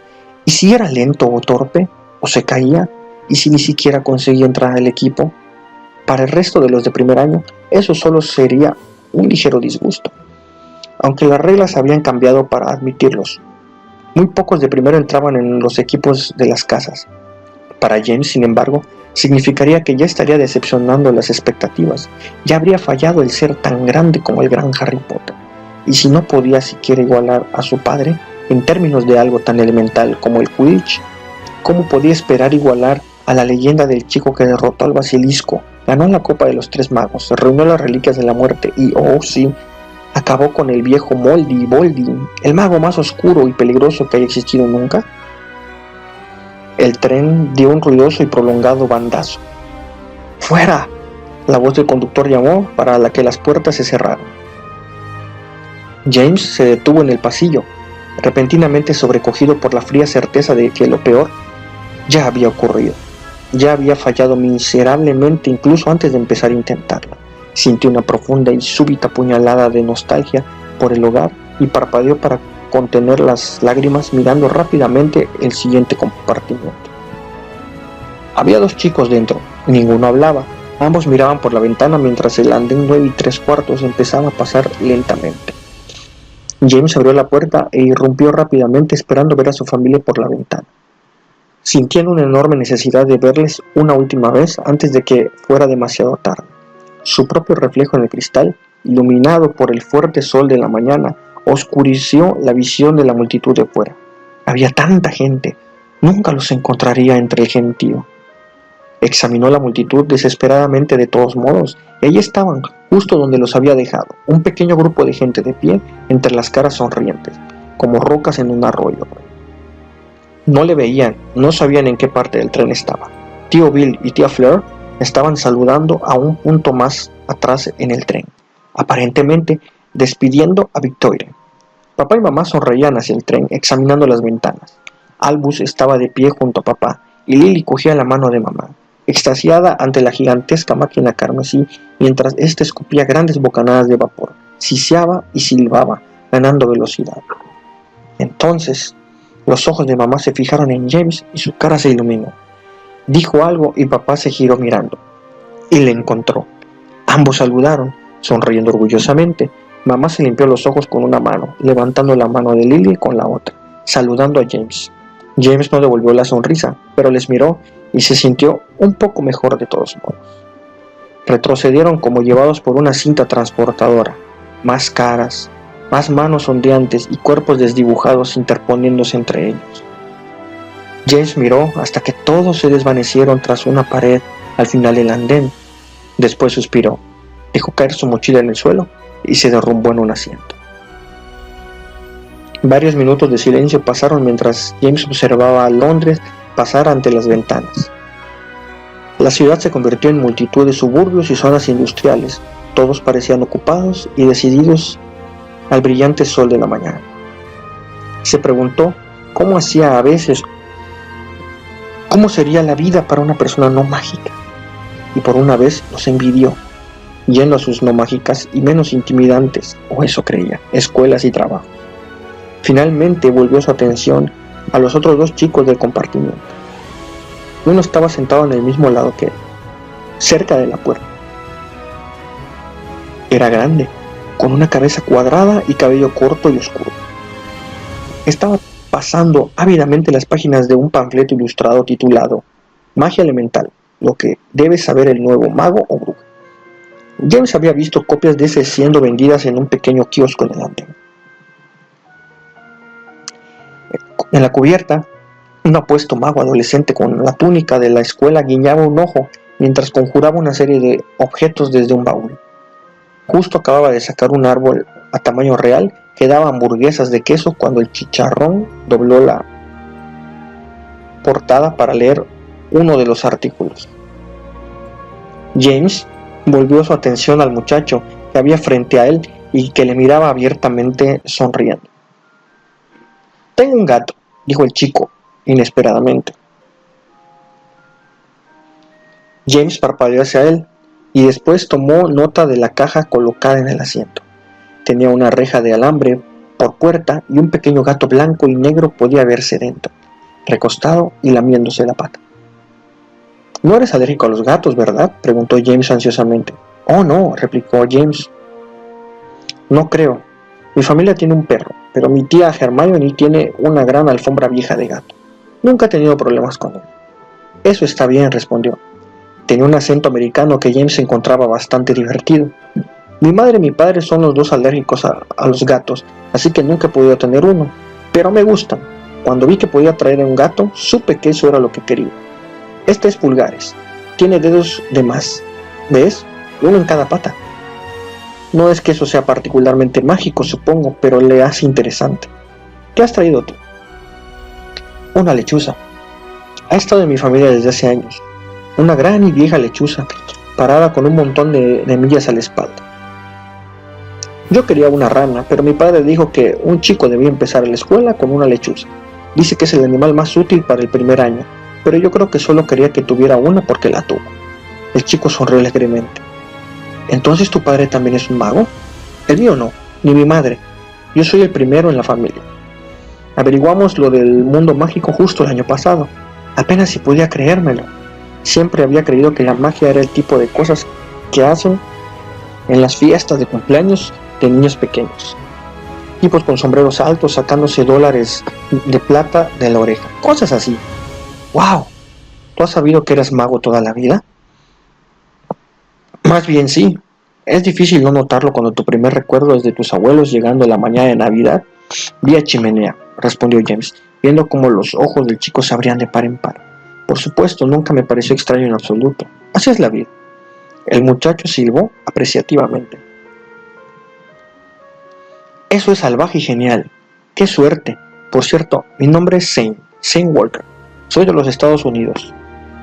¿Y si era lento o torpe? ¿O se caía? ¿Y si ni siquiera conseguía entrar al equipo? Para el resto de los de primer año, eso solo sería un ligero disgusto. Aunque las reglas habían cambiado para admitirlos, muy pocos de primero entraban en los equipos de las casas. Para James, sin embargo, significaría que ya estaría decepcionando las expectativas, ya habría fallado el ser tan grande como el gran Harry Potter, y si no podía siquiera igualar a su padre en términos de algo tan elemental como el Quidditch, ¿cómo podía esperar igualar a la leyenda del chico que derrotó al basilisco, ganó la Copa de los Tres Magos, reunió las reliquias de la muerte y, oh sí, acabó con el viejo Moldy Boldy, el mago más oscuro y peligroso que haya existido nunca? El tren dio un ruidoso y prolongado bandazo. ¡Fuera! La voz del conductor llamó para la que las puertas se cerraron. James se detuvo en el pasillo, repentinamente sobrecogido por la fría certeza de que lo peor ya había ocurrido. Ya había fallado miserablemente incluso antes de empezar a intentarlo. Sintió una profunda y súbita puñalada de nostalgia por el hogar y parpadeó para contener las lágrimas mirando rápidamente el siguiente compartimiento. Había dos chicos dentro, ninguno hablaba, ambos miraban por la ventana mientras el andén 9 3/4 empezaba a pasar lentamente. James abrió la puerta e irrumpió rápidamente esperando ver a su familia por la ventana, sintiendo una enorme necesidad de verles una última vez antes de que fuera demasiado tarde. Su propio reflejo en el cristal, iluminado por el fuerte sol de la mañana, oscureció la visión de la multitud de fuera. Había tanta gente, nunca los encontraría entre el gentío. Examinó la multitud desesperadamente de todos modos, y allí estaban, justo donde los había dejado, un pequeño grupo de gente de pie entre las caras sonrientes, como rocas en un arroyo. No le veían, no sabían en qué parte del tren estaba. Tío Bill y tía Fleur estaban saludando a un punto más atrás en el tren, aparentemente despidiendo a Victoria. Papá y mamá sonreían hacia el tren, examinando las ventanas. Albus estaba de pie junto a papá, y Lily cogía la mano de mamá, extasiada ante la gigantesca máquina carmesí, mientras ésta escupía grandes bocanadas de vapor, siseaba y silbaba, ganando velocidad. Entonces, los ojos de mamá se fijaron en James y su cara se iluminó. Dijo algo y papá se giró mirando, y le encontró. Ambos saludaron, sonriendo orgullosamente. Mamá se limpió los ojos con una mano, levantando la mano de Lily con la otra, saludando a James. James no devolvió la sonrisa, pero les miró y se sintió un poco mejor de todos modos. Retrocedieron como llevados por una cinta transportadora, más caras, más manos ondeantes y cuerpos desdibujados interponiéndose entre ellos. James miró hasta que todos se desvanecieron tras una pared al final del andén. Después suspiró, dejó caer su mochila en el suelo y se derrumbó en un asiento. Varios minutos de silencio pasaron mientras James observaba a Londres pasar ante las ventanas. La ciudad se convirtió en multitud de suburbios y zonas industriales. Todos parecían ocupados y decididos al brillante sol de la mañana. Se preguntó cómo hacía a veces, cómo sería la vida para una persona no mágica, y por una vez los envidió, yendo a sus no mágicas y menos intimidantes, o eso creía, escuelas y trabajos. Finalmente volvió su atención a los otros dos chicos del compartimiento. Uno estaba sentado en el mismo lado que él, cerca de la puerta. Era grande, con una cabeza cuadrada y cabello corto y oscuro. Estaba pasando ávidamente las páginas de un panfleto ilustrado titulado Magia Elemental, lo que debe saber el nuevo mago o bruja. James había visto copias de ese siendo vendidas en un pequeño kiosco en el andén. En la cubierta, un apuesto mago adolescente con la túnica de la escuela guiñaba un ojo mientras conjuraba una serie de objetos desde un baúl. Justo acababa de sacar un árbol a tamaño real que daba hamburguesas de queso cuando el chicharrón dobló la portada para leer uno de los artículos. James volvió su atención al muchacho que había frente a él y que le miraba abiertamente sonriendo. «Tengo un gato», dijo el chico inesperadamente. James parpadeó hacia él y después tomó nota de la caja colocada en el asiento. Tenía una reja de alambre por puerta y un pequeño gato blanco y negro podía verse dentro, recostado y lamiéndose la pata. «No eres alérgico a los gatos, ¿verdad?», preguntó James ansiosamente. «Oh, no», replicó James. «No creo. Mi familia tiene un perro, pero mi tía Hermione tiene una gran alfombra vieja de gato. Nunca he tenido problemas con él». «Eso está bien», respondió. Tenía un acento americano que James encontraba bastante divertido. «Mi madre y mi padre son los dos alérgicos a los gatos, así que nunca he podido tener uno, pero me gustan. Cuando vi que podía traer un gato, supe que eso era lo que quería. Este es Pulgares. Tiene dedos de más. ¿Ves? Uno en cada pata. No es que eso sea particularmente mágico, supongo, pero le hace interesante. ¿Qué has traído tú?» «Una lechuza. Ha estado en mi familia desde hace años. Una gran y vieja lechuza, parada con un montón de millas a la espalda. Yo quería una rana, pero mi padre dijo que un chico debía empezar la escuela con una lechuza. Dice que es el animal más útil para el primer año, pero yo creo que solo quería que tuviera una porque la tuvo». El chico sonrió alegremente. «¿Entonces tu padre también es un mago?» «El mío no, ni mi madre. Yo soy el primero en la familia. Averiguamos lo del mundo mágico justo el año pasado. Apenas si podía creérmelo. Siempre había creído que la magia era el tipo de cosas que hacen en las fiestas de cumpleaños de niños pequeños. Tipos con sombreros altos sacándose dólares de plata de la oreja. Cosas así. ¡Wow! ¿Tú has sabido que eras mago toda la vida?» «Más bien sí. Es difícil no notarlo cuando tu primer recuerdo es de tus abuelos llegando la mañana de Navidad vía chimenea», respondió James, viendo cómo los ojos del chico se abrían de par en par. «Por supuesto, nunca me pareció extraño en absoluto. Así es la vida». El muchacho silbó apreciativamente. «Eso es salvaje y genial. ¡Qué suerte! Por cierto, mi nombre es Zane Walker. Soy de los Estados Unidos.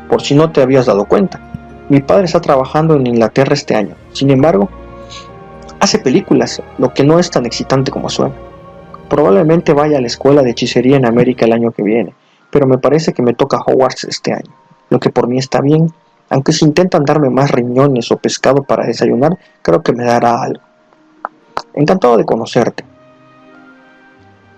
Por si no te habías dado cuenta. Mi padre está trabajando en Inglaterra este año. Sin embargo, hace películas, lo que no es tan excitante como suena. Probablemente vaya a la escuela de hechicería en América el año que viene, pero me parece que me toca Hogwarts este año, lo que por mí está bien, aunque si intentan darme más riñones o pescado para desayunar, creo que me dará algo. Encantado de conocerte».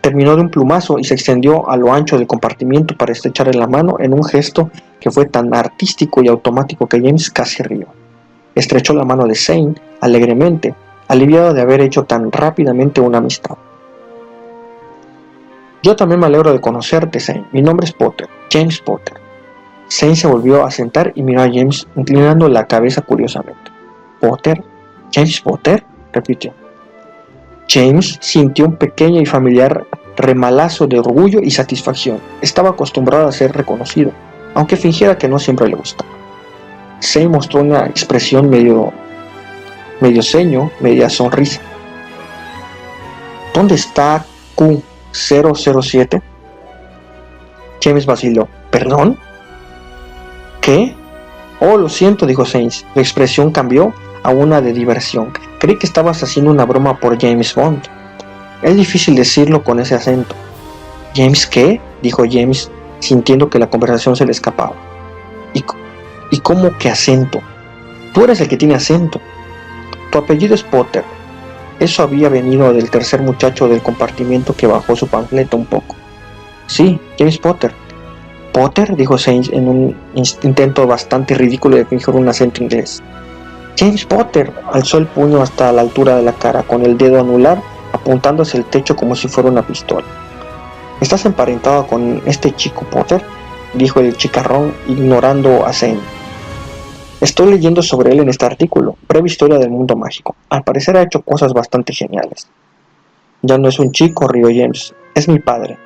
Terminó de un plumazo y se extendió a lo ancho del compartimiento para estrecharle la mano en un gesto que fue tan artístico y automático que James casi rió. Estrechó la mano de Zane alegremente, aliviado de haber hecho tan rápidamente una amistad. «Yo también me alegro de conocerte, Zane. Mi nombre es Potter, James Potter». Zane se volvió a sentar y miró a James, inclinando la cabeza curiosamente. «¿Potter? ¿James Potter?», repitió. James sintió un pequeño y familiar remalazo de orgullo y satisfacción. Estaba acostumbrado a ser reconocido, aunque fingiera que no siempre le gustaba. Zane mostró una expresión medio ceño, media sonrisa. «¿Dónde está Q007? James vaciló. «¿Perdón? ¿Qué?» «Oh, lo siento», dijo Zane. Su expresión cambió a una de diversión. «Creí que estabas haciendo una broma por James Bond». Es difícil decirlo con ese acento. «¿James qué?», dijo James, sintiendo que la conversación se le escapaba. ¿Y cómo que acento? Tú eres el que tiene acento. Tu apellido es Potter». Eso había venido del tercer muchacho del compartimiento que bajó su panfleto un poco. «Sí, James Potter». «¿Potter?», dijo Zane en un intento bastante ridículo de fingir un acento inglés. «James Potter», alzó el puño hasta la altura de la cara, con el dedo anular apuntando hacia el techo como si fuera una pistola. «¿Estás emparentado con este chico Potter?», dijo el chicarrón, ignorando a Zane. «Estoy leyendo sobre él en este artículo, breve historia del mundo mágico. Al parecer ha hecho cosas bastante geniales». «Ya no es un chico», rió James, «es mi padre.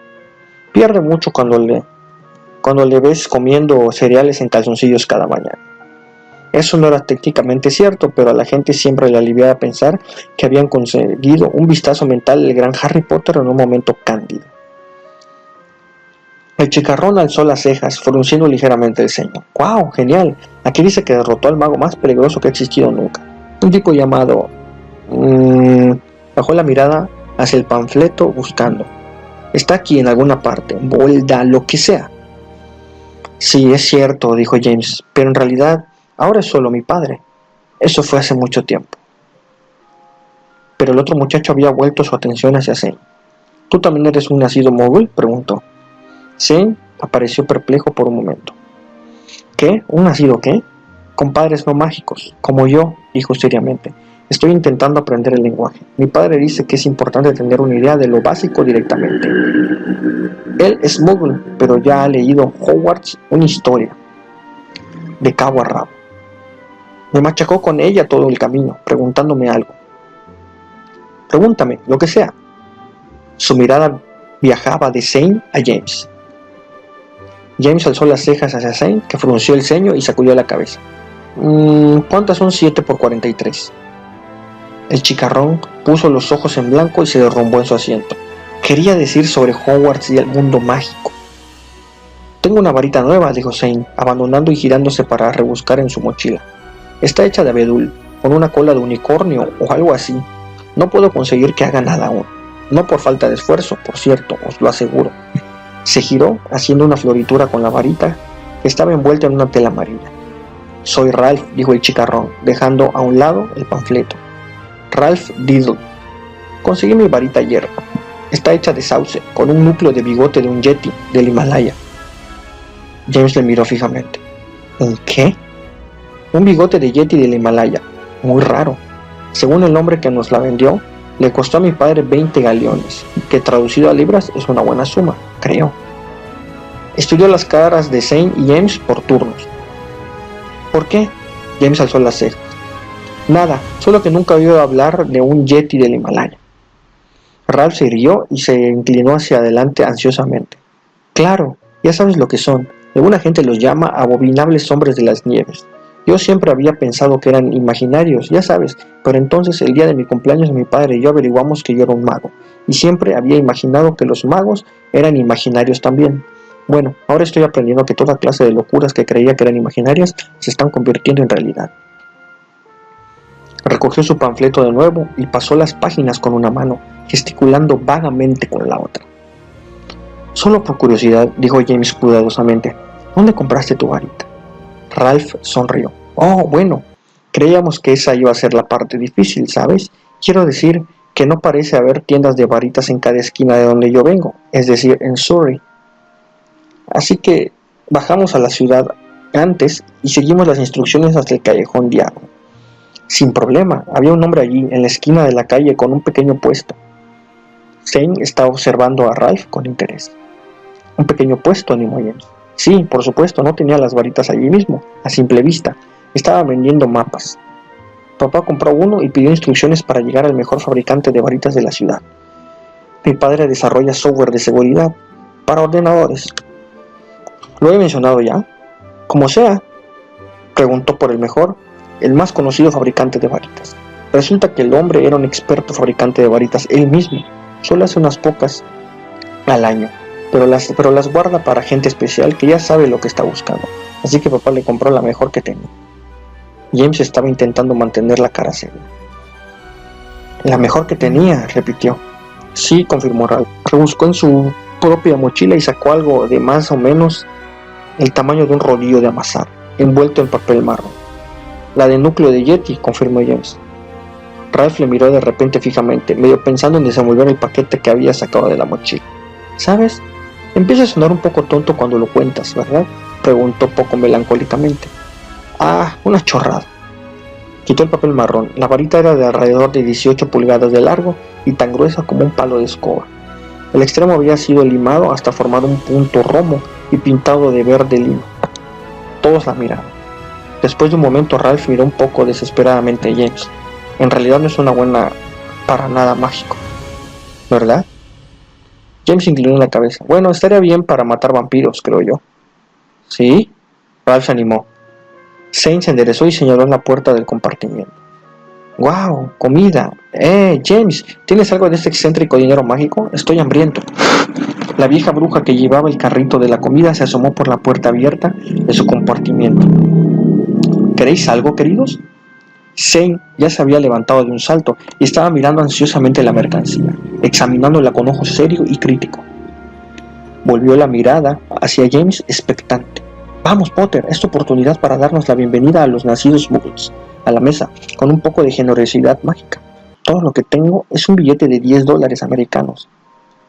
Pierde mucho cuando le ves comiendo cereales en calzoncillos cada mañana». Eso no era técnicamente cierto, pero a la gente siempre le aliviaba pensar que habían conseguido un vistazo mental del gran Harry Potter en un momento cándido. El chicarrón alzó las cejas, frunciendo ligeramente el ceño. ¡Guau! ¡Genial! Aquí dice que derrotó al mago más peligroso que ha existido nunca. Un tipo llamado... Bajó la mirada hacia el panfleto buscando. Está aquí en alguna parte. Volda, lo que sea. Sí, es cierto, dijo James, pero en realidad ahora es solo mi padre. Eso fue hace mucho tiempo. Pero el otro muchacho había vuelto su atención hacia Zane. ¿Tú también eres un nacido mogul?, preguntó. Zane apareció perplejo por un momento. ¿Qué? ¿Un nacido qué? Con padres no mágicos, como yo, dijo seriamente. Estoy intentando aprender el lenguaje. Mi padre dice que es importante tener una idea de lo básico directamente. Él es mogul, pero ya ha leído Hogwarts una historia, de cabo a rabo. Me machacó con ella todo el camino, preguntándome algo. Pregúntame, lo que sea. Su mirada viajaba de Zane a James. James alzó las cejas hacia Zane, que frunció el ceño y sacudió la cabeza. ¿Cuántas son 7 por 43? El chicarrón puso los ojos en blanco y se derrumbó en su asiento. Quería decir sobre Hogwarts y el mundo mágico. Tengo una varita nueva, dijo Zane, abandonando y girándose para rebuscar en su mochila. Está hecha de abedul, con una cola de unicornio o algo así. No puedo conseguir que haga nada aún. No por falta de esfuerzo, por cierto, os lo aseguro. Se giró, haciendo una floritura con la varita, que estaba envuelta en una tela amarilla. Soy Ralph, dijo el chicarrón, dejando a un lado el panfleto. Ralph Diddle. Conseguí mi varita ayer. Está hecha de sauce, con un núcleo de bigote de un yeti del Himalaya. James le miró fijamente. ¿Un qué? Un bigote de yeti del Himalaya. Muy raro. Según el hombre que nos la vendió, le costó a mi padre 20 galeones, que traducido a libras es una buena suma, creo. Estudió las caras de Zane y James por turnos. ¿Por qué? James alzó las cejas. Nada, solo que nunca había oído hablar de un yeti del Himalaya. Ralph se rió y se inclinó hacia adelante ansiosamente. Claro, ya sabes lo que son. Alguna gente los llama abominables hombres de las nieves. Yo siempre había pensado que eran imaginarios, ya sabes, pero entonces el día de mi cumpleaños mi padre y yo averiguamos que yo era un mago, y siempre había imaginado que los magos eran imaginarios también. Bueno, ahora estoy aprendiendo que toda clase de locuras que creía que eran imaginarias se están convirtiendo en realidad. Recogió su panfleto de nuevo y pasó las páginas con una mano, gesticulando vagamente con la otra. Solo por curiosidad, dijo James cuidadosamente, ¿dónde compraste tu varita? Ralph sonrió. Oh, bueno, creíamos que esa iba a ser la parte difícil, ¿sabes? Quiero decir que no parece haber tiendas de varitas en cada esquina de donde yo vengo, es decir, en Surrey. Así que bajamos a la ciudad antes y seguimos las instrucciones hasta el callejón diago. Sin problema, había un hombre allí, en la esquina de la calle, con un pequeño puesto. Zane estaba observando a Ralph con interés. Un pequeño puesto, animó James. Sí, por supuesto, no tenía las varitas allí mismo, a simple vista. Estaba vendiendo mapas. Papá compró uno y pidió instrucciones para llegar al mejor fabricante de varitas de la ciudad. Mi padre desarrolla software de seguridad para ordenadores. ¿Lo he mencionado ya? Como sea, preguntó por el mejor, el más conocido fabricante de varitas. Resulta que el hombre era un experto fabricante de varitas él mismo. Solo hace unas pocas al año. Pero las guarda para gente especial que ya sabe lo que está buscando. Así que papá le compró la mejor que tenía. James estaba intentando mantener la cara seria. La mejor que tenía, repitió. Sí, confirmó Ralph. Rebuscó en su propia mochila y sacó algo de más o menos el tamaño de un rodillo de amasar, envuelto en papel marrón. La de núcleo de yeti, confirmó James. Ralph le miró de repente fijamente, medio pensando en desenvolver el paquete que había sacado de la mochila. ¿Sabes? Empieza a sonar un poco tonto cuando lo cuentas, ¿verdad? Preguntó poco melancólicamente. Ah, una chorrada. Quitó el papel marrón. La varita era de alrededor de 18 pulgadas de largo y tan gruesa como un palo de escoba. El extremo había sido limado hasta formar un punto romo y pintado de verde lino. Todos la miraron. Después de un momento Ralph miró un poco desesperadamente a James. En realidad no es una buena para nada mágico, ¿verdad? James inclinó la cabeza. Bueno, estaría bien para matar vampiros, creo yo. ¿Sí? Ralph se animó. Zane se enderezó y señaló en la puerta del compartimiento. ¡Guau! ¡Comida! James! ¿Tienes algo de este excéntrico dinero mágico? Estoy hambriento. La vieja bruja que llevaba el carrito de la comida se asomó por la puerta abierta de su compartimiento. ¿Queréis algo, queridos? Zane ya se había levantado de un salto y estaba mirando ansiosamente la mercancía, examinándola con ojo serio y crítico. Volvió la mirada hacia James expectante. Vamos, Potter, es tu oportunidad para darnos la bienvenida a los nacidos muggles. A la mesa, con un poco de generosidad mágica. Todo lo que tengo es un billete de $10 americanos.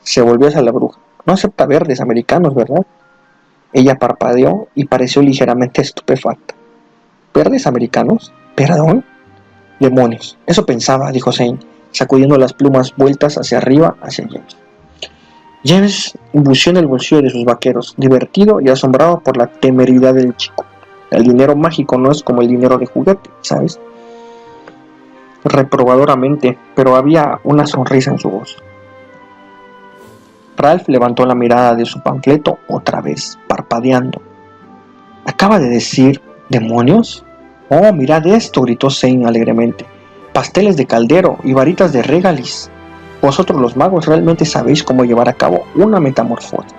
Se volvió hacia la bruja. No acepta verdes americanos, ¿verdad? Ella parpadeó y pareció ligeramente estupefacta. ¿Verdes americanos? ¿Perdón? Demonios, eso pensaba, dijo Zane, sacudiendo las plumas vueltas hacia arriba hacia James. James buceó en el bolsillo de sus vaqueros, divertido y asombrado por la temeridad del chico. El dinero mágico no es como el dinero de juguete, ¿sabes? Reprobadoramente, pero había una sonrisa en su voz. Ralph levantó la mirada de su panfleto otra vez, parpadeando. ¿Acaba de decir demonios? ¡Oh, mirad esto!, gritó Zane alegremente. Pasteles de caldero y varitas de regalis. Vosotros los magos realmente sabéis cómo llevar a cabo una metamorfosis.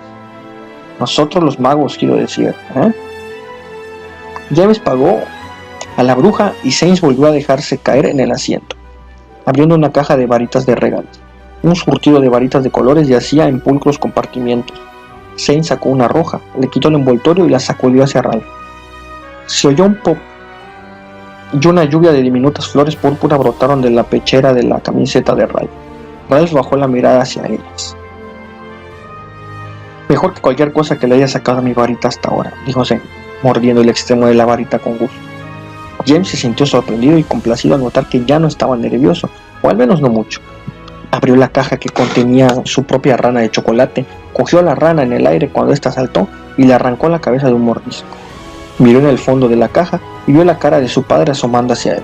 Nosotros los magos, quiero decir, ¿eh? James pagó a la bruja y Zane volvió a dejarse caer en el asiento, abriendo una caja de varitas de regalos. Un surtido de varitas de colores yacía en pulcros compartimientos. Zane sacó una roja, le quitó el envoltorio y la sacudió hacia Ralph. Se oyó un pop y una lluvia de diminutas flores púrpura brotaron de la pechera de la camiseta de Ralph. Ralph bajó la mirada hacia ellas. Mejor que cualquier cosa que le haya sacado a mi varita hasta ahora, dijo Zane, mordiendo el extremo de la varita con gusto. James se sintió sorprendido y complacido al notar que ya no estaba nervioso, o al menos no mucho. Abrió la caja que contenía su propia rana de chocolate, cogió a la rana en el aire cuando ésta saltó y le arrancó la cabeza de un mordisco. Miró en el fondo de la caja y vio la cara de su padre asomando hacia él.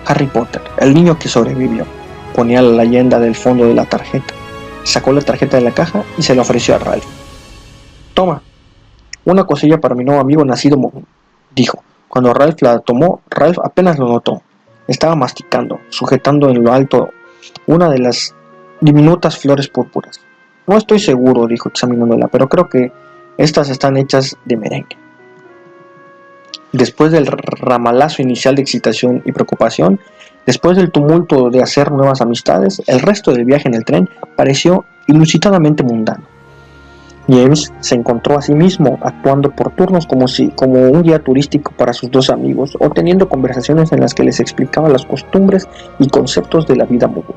Harry Potter, el niño que sobrevivió, ponía la leyenda del fondo de la tarjeta. Sacó la tarjeta de la caja y se la ofreció a Ralph. Toma, una cosilla para mi nuevo amigo nacido Muggle, dijo. Cuando Ralph la tomó, Ralph apenas lo notó. Estaba masticando, sujetando en lo alto una de las diminutas flores púrpuras. No estoy seguro, dijo examinándola, pero creo que estas están hechas de merengue. Después del ramalazo inicial de excitación y preocupación, después del tumulto de hacer nuevas amistades, el resto del viaje en el tren pareció inusitadamente mundano. James se encontró a sí mismo actuando por turnos como un guía turístico para sus dos amigos o teniendo conversaciones en las que les explicaba las costumbres y conceptos de la vida Muggle.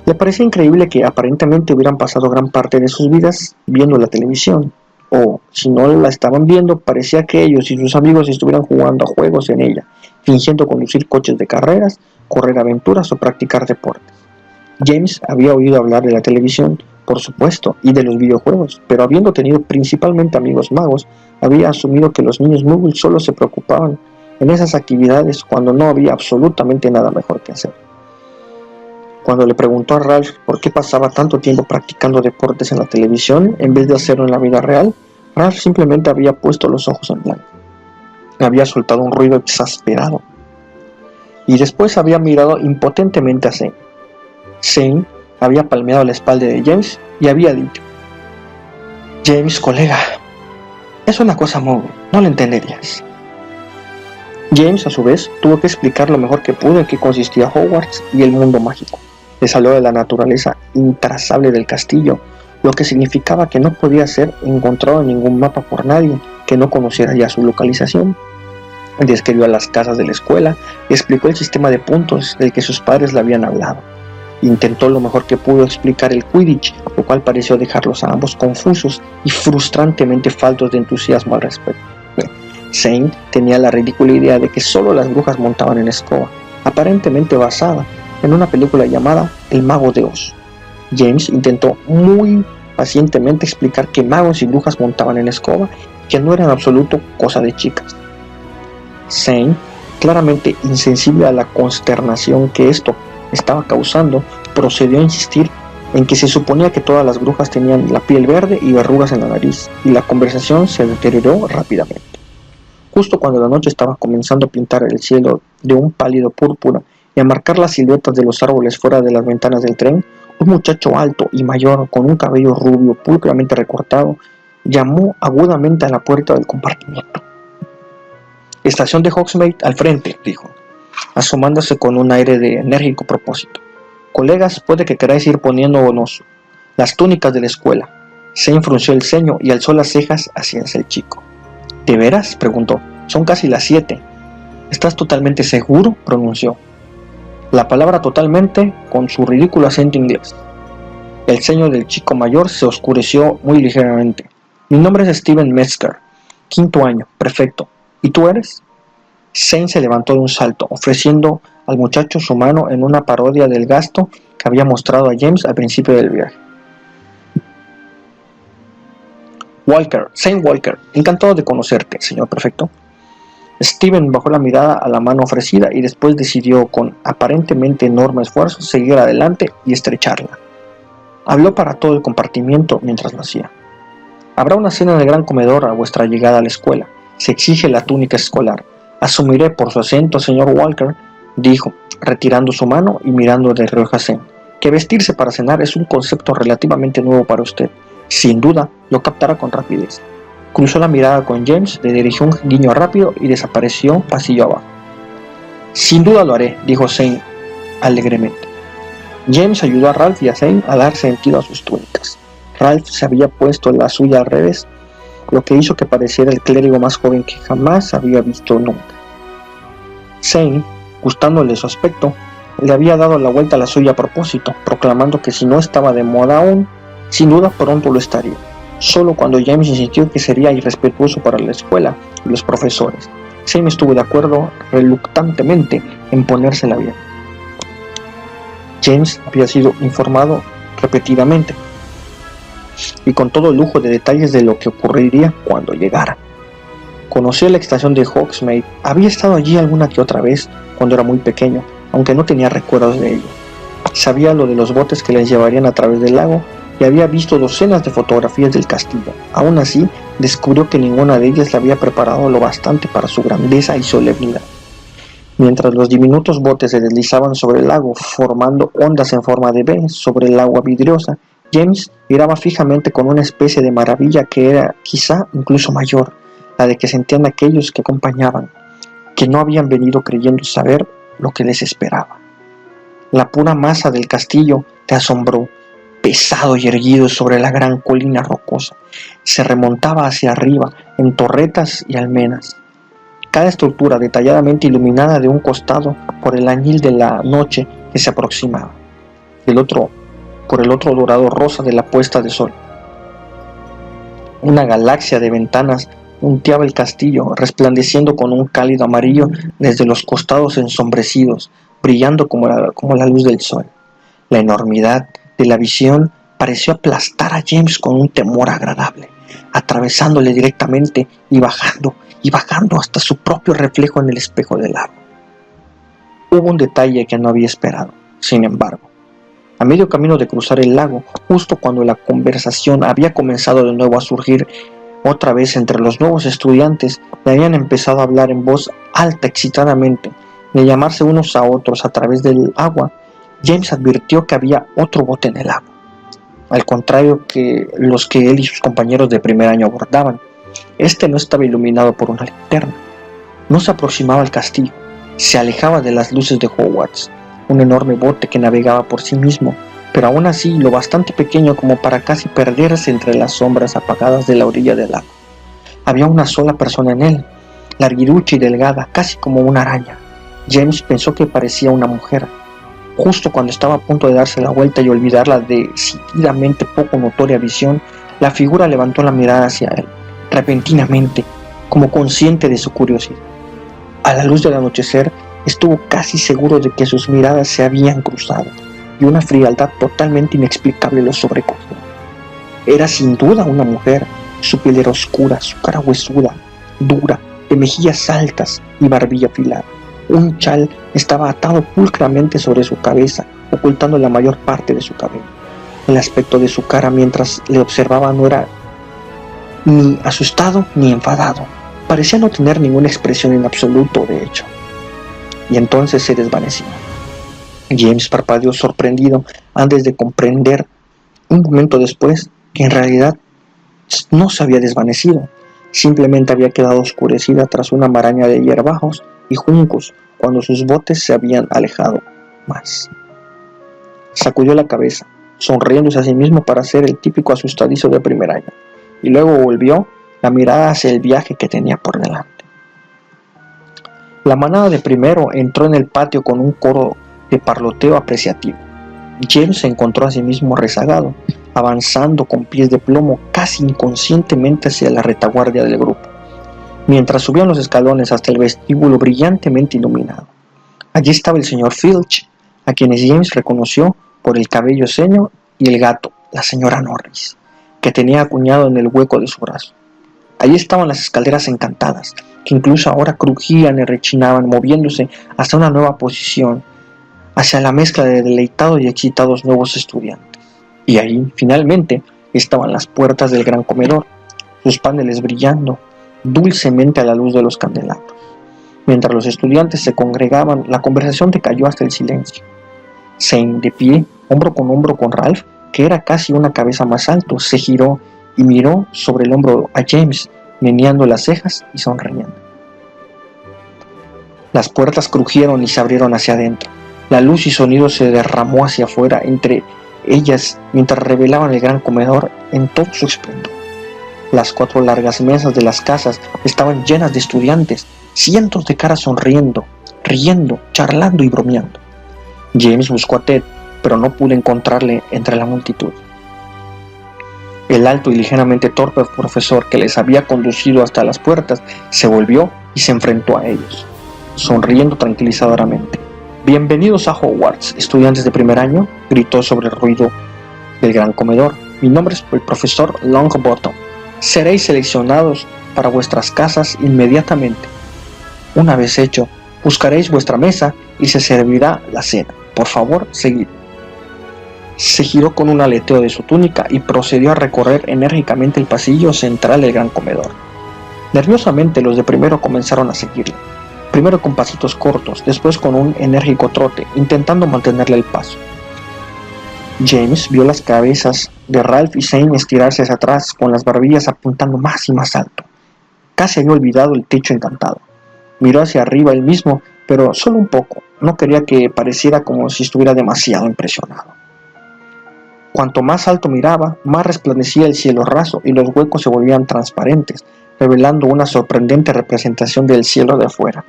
Le parecía increíble que aparentemente hubieran pasado gran parte de sus vidas viendo la televisión, o si no la estaban viendo, parecía que ellos y sus amigos estuvieran jugando a juegos en ella, fingiendo conducir coches de carreras, correr aventuras o practicar deportes. James había oído hablar de la televisión, por supuesto, y de los videojuegos, pero habiendo tenido principalmente amigos magos, había asumido que los niños Muggle solo se preocupaban en esas actividades cuando no había absolutamente nada mejor que hacer. Cuando le preguntó a Ralph por qué pasaba tanto tiempo practicando deportes en la televisión en vez de hacerlo en la vida real, Ralph simplemente había puesto los ojos en blanco. Había soltado un ruido exasperado y después había mirado impotentemente a Zane. Zane había palmeado la espalda de James y había dicho: James, colega, es una cosa Muggle, no lo entenderías. James, a su vez, tuvo que explicar lo mejor que pudo en qué consistía Hogwarts y el mundo mágico. Les habló de la naturaleza intrazable del castillo, lo que significaba que no podía ser encontrado en ningún mapa por nadie que no conociera ya su localización. Describió las casas de la escuela y explicó el sistema de puntos del que sus padres le habían hablado. Intentó lo mejor que pudo explicar el Quidditch, lo cual pareció dejarlos a ambos confusos y frustrantemente faltos de entusiasmo al respecto. Zane tenía la ridícula idea de que solo las brujas montaban en escoba, aparentemente basada en una película llamada El Mago de Oz. James intentó muy pacientemente explicar que magos y brujas montaban en escoba y que no era en absoluto cosa de chicas. Zane, claramente insensible a la consternación que esto estaba causando, procedió a insistir en que se suponía que todas las brujas tenían la piel verde y verrugas en la nariz, y la conversación se deterioró rápidamente. Justo cuando la noche estaba comenzando a pintar el cielo de un pálido púrpura y a marcar las siluetas de los árboles fuera de las ventanas del tren, un muchacho alto y mayor, con un cabello rubio pulcramente recortado, llamó agudamente a la puerta del compartimiento. «Estación de Hogsmeade al frente», dijo, asomándose con un aire de enérgico propósito. «Colegas, puede que queráis ir poniéndonos las túnicas de la escuela». Zane frunció el ceño y alzó las cejas hacia el chico. «¿De veras?», preguntó. «Son casi las 7. «¿Estás totalmente seguro?», pronunció. La palabra totalmente con su ridículo acento inglés. El ceño del chico mayor se oscureció muy ligeramente. «Mi nombre es Steven Metzger, 5º año, prefecto. ¿Y tú eres?». Zane se levantó de un salto, ofreciendo al muchacho su mano en una parodia del gasto que había mostrado a James al principio del viaje. «Walker, Zane Walker, encantado de conocerte, señor prefecto». Steven bajó la mirada a la mano ofrecida y después decidió, con aparentemente enorme esfuerzo, seguir adelante y estrecharla. Habló para todo el compartimiento mientras lo hacía. «Habrá una cena en el gran comedor a vuestra llegada a la escuela. Se exige la túnica escolar. Asumiré por su acento, señor Walker», dijo, retirando su mano y mirando de reojo a Zane, «que vestirse para cenar es un concepto relativamente nuevo para usted. Sin duda, lo captará con rapidez». Cruzó la mirada con James, le dirigió un guiño rápido y desapareció pasillo abajo. «Sin duda lo haré», dijo Zane alegremente. James ayudó a Ralph y a Zane a dar sentido a sus túnicas. Ralph se había puesto la suya al revés, lo que hizo que pareciera el clérigo más joven que jamás había visto nunca. Zane, gustándole su aspecto, le había dado la vuelta a la suya a propósito, proclamando que si no estaba de moda aún, sin duda pronto lo estaría. Solo cuando James insistió que sería irrespetuoso para la escuela y los profesores, Zane estuvo de acuerdo reluctantemente en ponérsela bien. James había sido informado repetidamente y con todo lujo de detalles de lo que ocurriría cuando llegara. Conocía la estación de Hogsmeade, había estado allí alguna que otra vez cuando era muy pequeño, aunque no tenía recuerdos de ello. Sabía lo de los botes que les llevarían a través del lago y había visto docenas de fotografías del castillo. Aún así, descubrió que ninguna de ellas le había preparado lo bastante para su grandeza y solemnidad. Mientras los diminutos botes se deslizaban sobre el lago, formando ondas en forma de V sobre el agua vidriosa, James miraba fijamente con una especie de maravilla que era quizá incluso mayor, la de que sentían aquellos que acompañaban, que no habían venido creyendo saber lo que les esperaba. La pura masa del castillo te asombró, pesado y erguido sobre la gran colina rocosa. Se remontaba hacia arriba en torretas y almenas. Cada estructura detalladamente iluminada de un costado por el añil de la noche que se aproximaba, por el otro dorado rosa de la puesta de sol. Una galaxia de ventanas punteaba el castillo, resplandeciendo con un cálido amarillo desde los costados ensombrecidos, brillando como la luz del sol. La enormidad de la visión pareció aplastar a James con un temor agradable, atravesándole directamente y bajando hasta su propio reflejo en el espejo del lago. Hubo un detalle que no había esperado, sin embargo. A medio camino de cruzar el lago, justo cuando la conversación había comenzado de nuevo a surgir otra vez entre los nuevos estudiantes, le habían empezado a hablar en voz alta excitadamente, de llamarse unos a otros a través del agua, James advirtió que había otro bote en el lago, al contrario que los que él y sus compañeros de primer año abordaban. Este no estaba iluminado por una linterna. No se aproximaba al castillo, se alejaba de las luces de Hogwarts, un enorme bote que navegaba por sí mismo, pero aún así lo bastante pequeño como para casi perderse entre las sombras apagadas de la orilla del lago. Había una sola persona en él, larguirucha y delgada, casi como una araña. James pensó que parecía una mujer. Justo cuando estaba a punto de darse la vuelta y olvidar la decididamente poco notoria visión, la figura levantó la mirada hacia él, repentinamente, como consciente de su curiosidad. A la luz del anochecer, estuvo casi seguro de que sus miradas se habían cruzado, y una frialdad totalmente inexplicable lo sobrecogió. Era sin duda una mujer. Su piel era oscura, su cara huesuda, dura, de mejillas altas y barbilla afilada. Un chal estaba atado pulcramente sobre su cabeza, ocultando la mayor parte de su cabello. El aspecto de su cara mientras le observaba no era ni asustado ni enfadado. Parecía no tener ninguna expresión en absoluto, de hecho. Y entonces se desvaneció. James parpadeó sorprendido antes de comprender, un momento después, que en realidad no se había desvanecido. Simplemente había quedado oscurecida tras una maraña de hierbajos y juncos cuando sus botes se habían alejado más. Sacudió la cabeza, sonriéndose a sí mismo para ser el típico asustadizo de primer año, y luego volvió la mirada hacia el viaje que tenía por delante. La manada de primero entró en el patio con un coro de parloteo apreciativo. James se encontró a sí mismo rezagado, avanzando con pies de plomo casi inconscientemente hacia la retaguardia del grupo, mientras subían los escalones hasta el vestíbulo brillantemente iluminado. Allí estaba el señor Filch, a quienes James reconoció por el cabello ceño y el gato, la señora Norris, que tenía acuñado en el hueco de su brazo. Allí estaban las escaleras encantadas, que incluso ahora crujían y rechinaban, moviéndose hasta una nueva posición, hacia la mezcla de deleitados y excitados nuevos estudiantes. Y ahí, finalmente, estaban las puertas del gran comedor, sus paneles brillando dulcemente a la luz de los candelabros. Mientras los estudiantes se congregaban, la conversación decayó hasta el silencio. Zane, de pie, hombro con Ralph, que era casi una cabeza más alto, se giró y miró sobre el hombro a James, meneando las cejas y sonriendo. Las puertas crujieron y se abrieron hacia adentro. La luz y sonido se derramó hacia afuera entre ellas mientras revelaban el gran comedor en todo su esplendor. Las 4 largas mesas de las casas estaban llenas de estudiantes, cientos de caras sonriendo, riendo, charlando y bromeando. James buscó a Ted, pero no pudo encontrarle entre la multitud. El alto y ligeramente torpe profesor que les había conducido hasta las puertas se volvió y se enfrentó a ellos, sonriendo tranquilizadoramente. «Bienvenidos a Hogwarts, estudiantes de primer año», gritó sobre el ruido del gran comedor. «Mi nombre es el profesor Longbottom. Seréis seleccionados para vuestras casas inmediatamente. Una vez hecho, buscaréis vuestra mesa y se servirá la cena. Por favor, seguid». Se giró con un aleteo de su túnica y procedió a recorrer enérgicamente el pasillo central del gran comedor. Nerviosamente los de primero comenzaron a seguirle. Primero con pasitos cortos, después con un enérgico trote, intentando mantenerle el paso. James vio las cabezas de Ralph y Zane estirarse hacia atrás, con las barbillas apuntando más y más alto. Casi había olvidado el techo encantado. Miró hacia arriba él mismo, pero solo un poco. No quería que pareciera como si estuviera demasiado impresionado. Cuanto más alto miraba, más resplandecía el cielo raso y los huecos se volvían transparentes, revelando una sorprendente representación del cielo de afuera.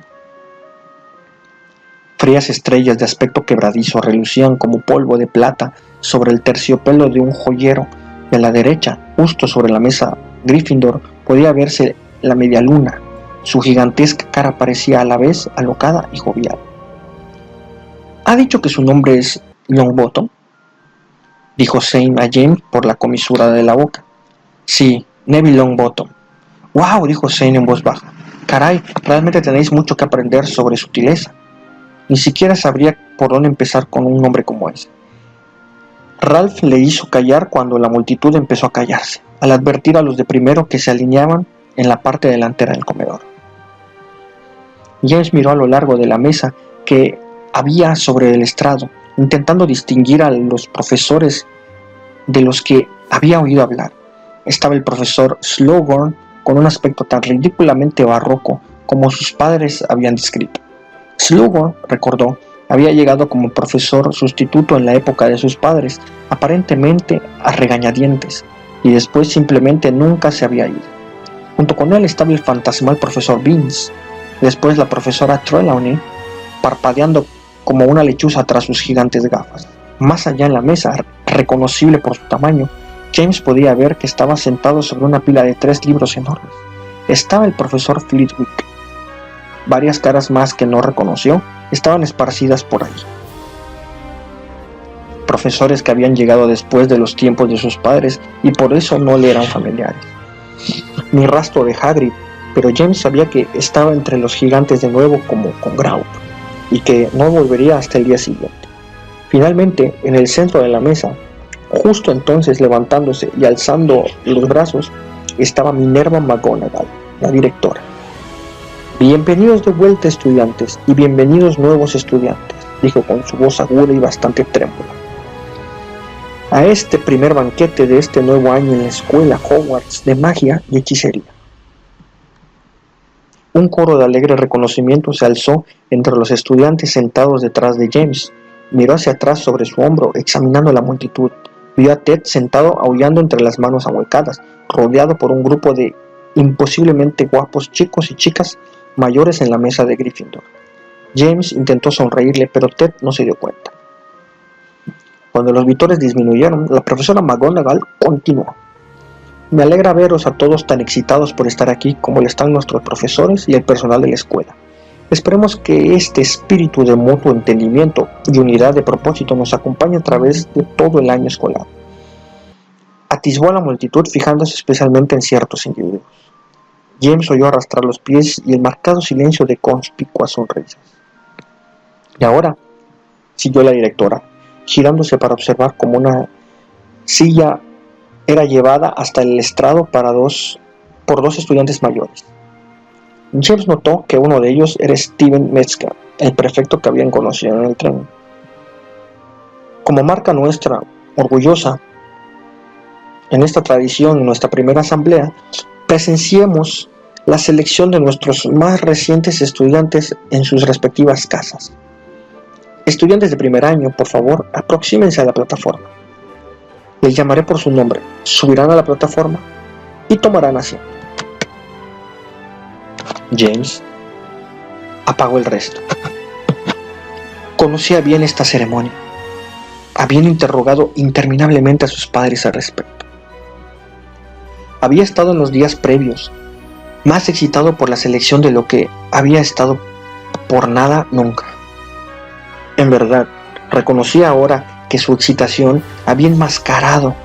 Frías estrellas de aspecto quebradizo relucían como polvo de plata sobre el terciopelo de un joyero, y a la derecha, justo sobre la mesa Gryffindor, podía verse la media luna. Su gigantesca cara parecía a la vez alocada y jovial. «¿Ha dicho que su nombre es Longbottom?», dijo Zane a James por la comisura de la boca. «Sí, Neville Longbottom». «¡Wow!», dijo Zane en voz baja. «Caray, realmente tenéis mucho que aprender sobre sutileza. Ni siquiera sabría por dónde empezar con un nombre como ese». Ralph le hizo callar cuando la multitud empezó a callarse, al advertir a los de primero que se alineaban en la parte delantera del comedor. James miró a lo largo de la mesa que había sobre el estrado, intentando distinguir a los profesores de los que había oído hablar. Estaba el profesor Slughorn, con un aspecto tan ridículamente barroco como sus padres habían descrito. Slughorn, recordó, había llegado como profesor sustituto en la época de sus padres, aparentemente a regañadientes, y después simplemente nunca se había ido. Junto con él estaba el fantasmal profesor Binns, después la profesora Trelawney, parpadeando como una lechuza tras sus gigantes gafas. Más allá en la mesa, reconocible por su tamaño, James podía ver que estaba sentado sobre una pila de 3 libros enormes. Estaba el profesor Flitwick. Varias caras más que no reconoció estaban esparcidas por allí. Profesores que habían llegado después de los tiempos de sus padres y por eso no le eran familiares. Ni rastro de Hagrid, pero James sabía que estaba entre los gigantes de nuevo como con Grawp, y que no volvería hasta el día siguiente. Finalmente, en el centro de la mesa, justo entonces levantándose y alzando los brazos, estaba Minerva McGonagall, la directora. Bienvenidos de vuelta, estudiantes, y bienvenidos nuevos estudiantes, dijo con su voz aguda y bastante trémula, a este primer banquete de este nuevo año en la escuela Hogwarts de magia y hechicería. Un coro de alegre reconocimiento se alzó entre los estudiantes sentados detrás de James. Miró hacia atrás sobre su hombro, examinando la multitud. Vio a Ted sentado aullando entre las manos ahuecadas, rodeado por un grupo de imposiblemente guapos chicos y chicas mayores en la mesa de Gryffindor. James intentó sonreírle, pero Ted no se dio cuenta. Cuando los vítores disminuyeron, la profesora McGonagall continuó. Me alegra veros a todos tan excitados por estar aquí como lo están nuestros profesores y el personal de la escuela. Esperemos que este espíritu de mutuo entendimiento y unidad de propósito nos acompañe a través de todo el año escolar. Atisbó a la multitud fijándose especialmente en ciertos individuos. James oyó arrastrar los pies y el marcado silencio de conspicuas sonrisas. Y ahora, siguió la directora, girándose para observar cómo una silla era llevada hasta el estrado por dos estudiantes mayores. James notó que uno de ellos era Steven Metzger, el prefecto que habían conocido en el tren. Como marca nuestra, orgullosa, en esta tradición, en nuestra primera asamblea, presenciemos la selección de nuestros más recientes estudiantes en sus respectivas casas. Estudiantes de primer año, por favor, aproxímense a la plataforma. Les llamaré por su nombre, subirán a la plataforma y tomarán asiento. James apagó el resto. Conocía bien esta ceremonia. Habían interrogado interminablemente a sus padres al respecto. Había estado en los días previos, más excitado por la selección de lo que había estado por nada nunca. En verdad, reconocía ahora que su excitación había enmascarado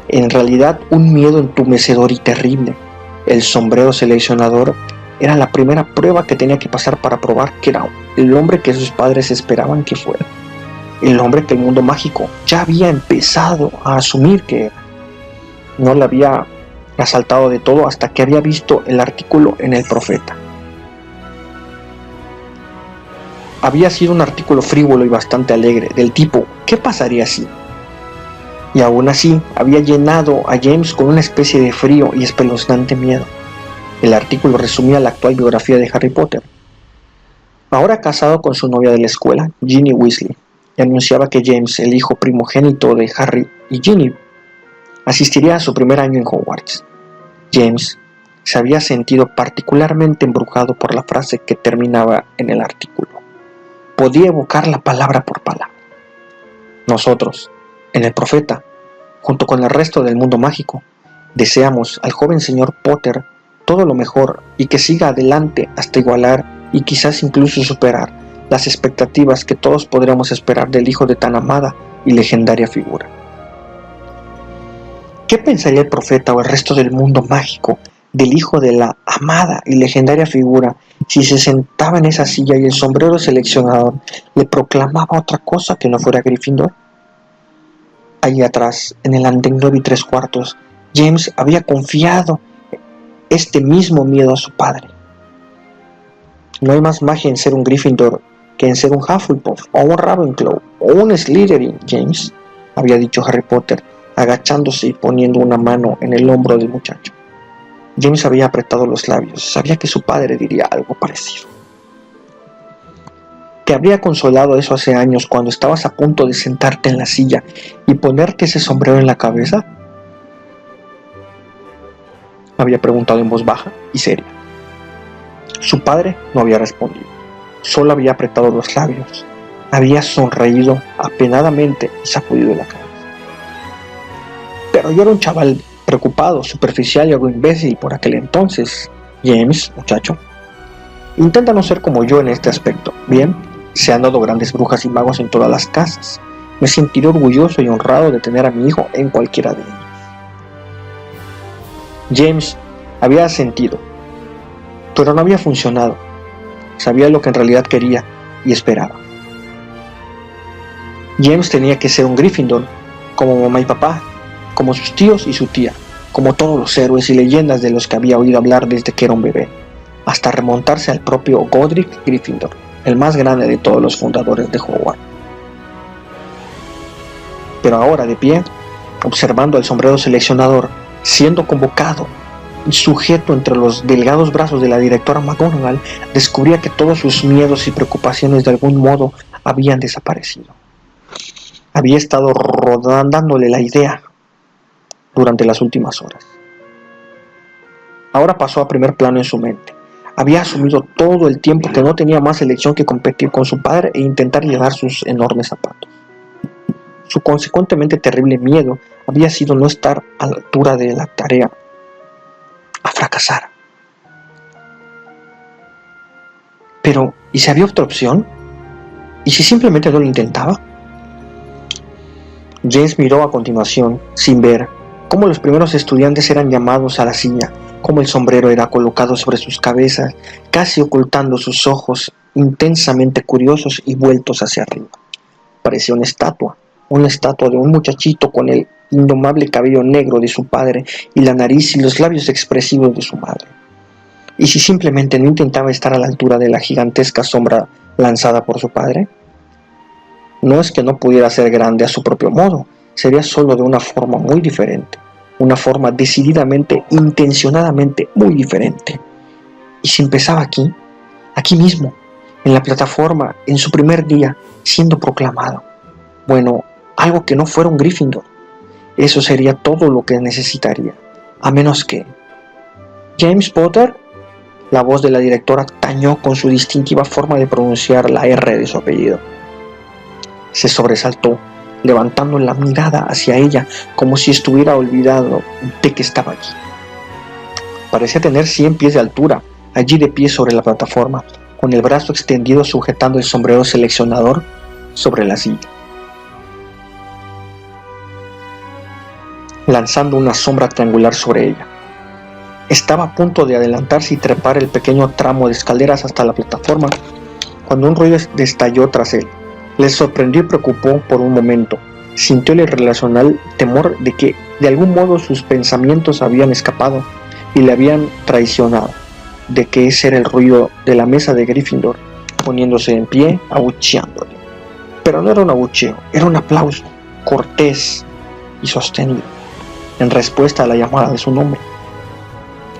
en realidad un miedo entumecedor y terrible. El sombrero seleccionador era la primera prueba que tenía que pasar para probar que era el hombre que sus padres esperaban que fuera. El hombre que el mundo mágico ya había empezado a asumir que era. No le había asaltado de todo hasta que había visto el artículo en El Profeta. Había sido un artículo frívolo y bastante alegre, del tipo, ¿qué pasaría si? Y aún así había llenado a James con una especie de frío y espeluznante miedo. El artículo resumía la actual biografía de Harry Potter. Ahora casado con su novia de la escuela, Ginny Weasley, y anunciaba que James, el hijo primogénito de Harry y Ginny, asistiría a su primer año en Hogwarts. James se había sentido particularmente embrujado por la frase que terminaba en el artículo. Podía evocar la palabra por palabra. Nosotros, en El Profeta, junto con el resto del mundo mágico, deseamos al joven señor Potter todo lo mejor y que siga adelante hasta igualar y quizás incluso superar las expectativas que todos podremos esperar del hijo de tan amada y legendaria figura. ¿Qué pensaría el profeta o el resto del mundo mágico del hijo de la amada y legendaria figura si se sentaba en esa silla y el sombrero seleccionador le proclamaba otra cosa que no fuera Gryffindor? Allí atrás, en el andén 9 3/4, James había confiado este mismo miedo a su padre. No hay más magia en ser un Gryffindor que en ser un Hufflepuff o un Ravenclaw o un Slytherin, James, había dicho Harry Potter, agachándose y poniendo una mano en el hombro del muchacho. James había apretado los labios, sabía que su padre diría algo parecido. ¿Te habría consolado eso hace años cuando estabas a punto de sentarte en la silla y ponerte ese sombrero en la cabeza? Había preguntado en voz baja y seria. Su padre no había respondido, solo había apretado los labios, había sonreído apenadamente y sacudido la cabeza. Pero yo era un chaval preocupado, superficial y algo imbécil por aquel entonces. James, muchacho, intenta no ser como yo en este aspecto. Bien, se han dado grandes brujas y magos en todas las casas. Me sentiré orgulloso y honrado de tener a mi hijo en cualquiera de ellas. James había asentido, pero no había funcionado. Sabía lo que en realidad quería y esperaba. James tenía que ser un Gryffindor, como mamá y papá, como sus tíos y su tía, como todos los héroes y leyendas de los que había oído hablar desde que era un bebé. hasta remontarse al propio Godric Gryffindor, el más grande de todos los fundadores de Hogwarts. Pero ahora, de pie, observando al sombrero seleccionador siendo convocado y sujeto entre los delgados brazos de la directora McGonagall, descubría que todos sus miedos y preocupaciones de algún modo habían desaparecido. Había estado rodándole la idea durante las últimas horas. Ahora pasó a primer plano en su mente. Había asumido todo el tiempo que no tenía más elección que competir con su padre e intentar llevar sus enormes zapatos. Su consecuentemente terrible miedo había sido no estar a la altura de la tarea, a fracasar. Pero, ¿y si había otra opción? ¿Y si simplemente no lo intentaba? James miró a continuación, sin ver, cómo los primeros estudiantes eran llamados a la silla, cómo el sombrero era colocado sobre sus cabezas, casi ocultando sus ojos intensamente curiosos y vueltos hacia arriba. Parecía una estatua de un muchachito con el indomable cabello negro de su padre y la nariz y los labios expresivos de su madre. ¿Y si simplemente no intentaba estar a la altura de la gigantesca sombra lanzada por su padre? No es que no pudiera ser grande a su propio modo, sería solo de una forma muy diferente, una forma decididamente, intencionadamente muy diferente. ¿Y si empezaba aquí mismo, en la plataforma, en su primer día, siendo proclamado? Bueno, algo que no fuera un Gryffindor. Eso sería todo lo que necesitaría, a menos que... ¿James Potter? La voz de la directora tañó con su distintiva forma de pronunciar la R de su apellido. Se sobresaltó, levantando la mirada hacia ella como si estuviera olvidado de que estaba allí. Parecía tener 100 pies de altura, allí de pie sobre la plataforma, con el brazo extendido sujetando el sombrero seleccionador sobre la silla, lanzando una sombra triangular sobre ella. Estaba a punto de adelantarse y trepar el pequeño tramo de escaleras hasta la plataforma, cuando un ruido estalló tras él. Le sorprendió y preocupó por un momento. Sintió el irracional temor de que de algún modo sus pensamientos habían escapado y le habían traicionado, de que ese era el ruido de la mesa de Gryffindor, poniéndose en pie, abucheándole. Pero no era un abucheo, era un aplauso, cortés y sostenido, en respuesta a la llamada de su nombre.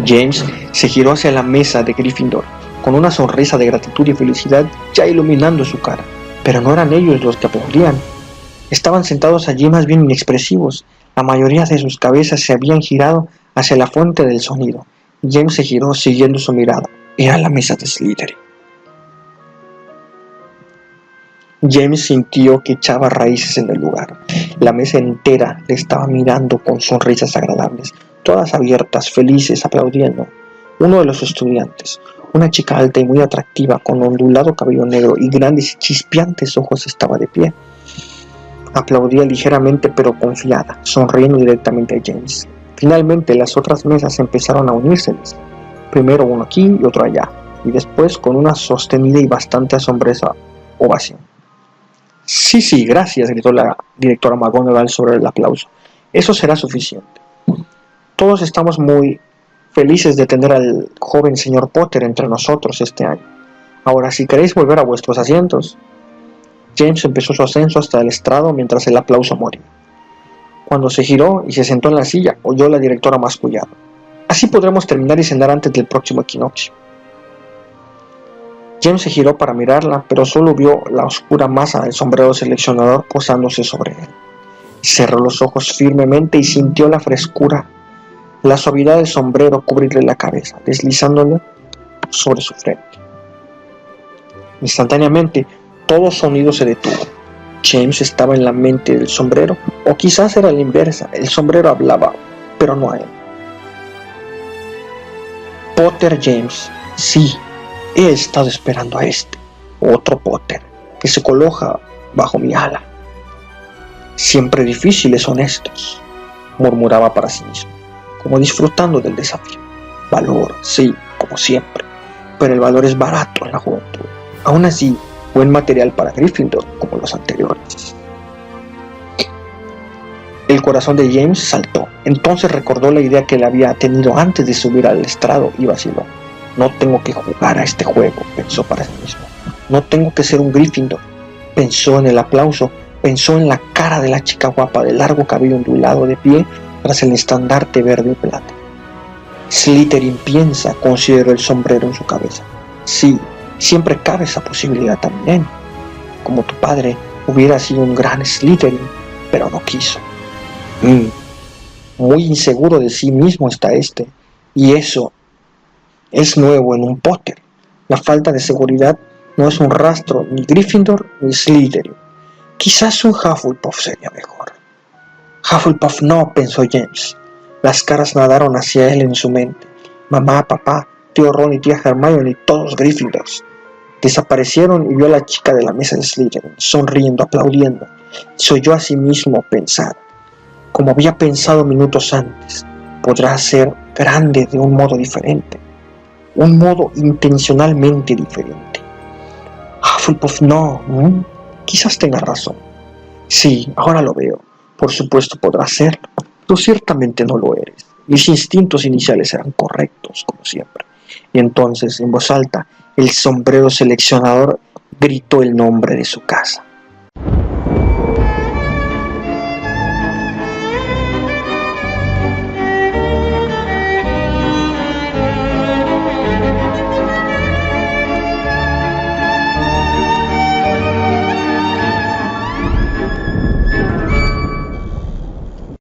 James se giró hacia la mesa de Gryffindor, con una sonrisa de gratitud y felicidad ya iluminando su cara. Pero no eran ellos los que aplaudían. Estaban sentados allí más bien inexpresivos. La mayoría de sus cabezas se habían girado hacia la fuente del sonido. James se giró siguiendo su mirada. Era la mesa de Slytherin. James sintió que echaba raíces en el lugar. La mesa entera le estaba mirando con sonrisas agradables, todas abiertas, felices, aplaudiendo. Uno de los estudiantes, una chica alta y muy atractiva, con ondulado cabello negro y grandes y chispeantes ojos, estaba de pie. Aplaudía ligeramente pero confiada, sonriendo directamente a James. Finalmente las otras mesas empezaron a unírseles. Primero uno aquí y otro allá, y después con una sostenida y bastante asombrosa ovación. Sí, gracias, gritó la directora McGonagall sobre el aplauso. Eso será suficiente. Todos estamos muy felices de tener al joven señor Potter entre nosotros este año. Ahora, si queréis volver a vuestros asientos. James empezó su ascenso hasta el estrado mientras el aplauso moría. Cuando se giró y se sentó en la silla, oyó a la directora mascullar. Así podremos terminar y cenar antes del próximo equinoccio. James se giró para mirarla, pero solo vio la oscura masa del sombrero seleccionador posándose sobre él. Cerró los ojos firmemente y sintió la frescura, la suavidad del sombrero cubrirle la cabeza, deslizándole sobre su frente. Instantáneamente, todo sonido se detuvo. James estaba en la mente del sombrero, o quizás era la inversa, el sombrero hablaba, pero no a él. Potter James, sí, he estado esperando a otro Potter, que se coloca bajo mi ala. Siempre difíciles son estos, murmuraba para sí mismo, como disfrutando del desafío. Valor, sí, como siempre, pero el valor es barato en la juventud. Aún así, buen material para Gryffindor, como los anteriores. El corazón de James saltó. Entonces recordó la idea que él había tenido antes de subir al estrado y vaciló. No tengo que jugar a este juego, pensó para sí mismo. No tengo que ser un Gryffindor. Pensó en el aplauso, pensó en la cara de la chica guapa de largo cabello ondulado de pie tras el estandarte verde y plata. Slytherin piensa, consideró el sombrero en su cabeza. Sí, siempre cabe esa posibilidad también. Como tu padre hubiera sido un gran Slytherin, pero no quiso. Muy inseguro de sí mismo está este, y eso es nuevo en un Potter. La falta de seguridad no es un rastro ni Gryffindor ni Slytherin. Quizás un Hufflepuff sería mejor. Hufflepuff no, pensó James. Las caras nadaron hacia él en su mente. Mamá, papá, tío Ron y tía Hermione, todos Gryffindors. Desaparecieron y vio a la chica de la mesa de Slytherin, sonriendo, aplaudiendo. Se oyó a sí mismo pensar, como había pensado minutos antes, podrá ser grande de un modo diferente, un modo intencionalmente diferente. Hufflepuff no, quizás tenga razón. Sí, ahora lo veo. Por supuesto podrá serlo. Tú ciertamente no lo eres. Mis instintos iniciales eran correctos, como siempre. Y entonces, en voz alta, el sombrero seleccionador gritó el nombre de su casa.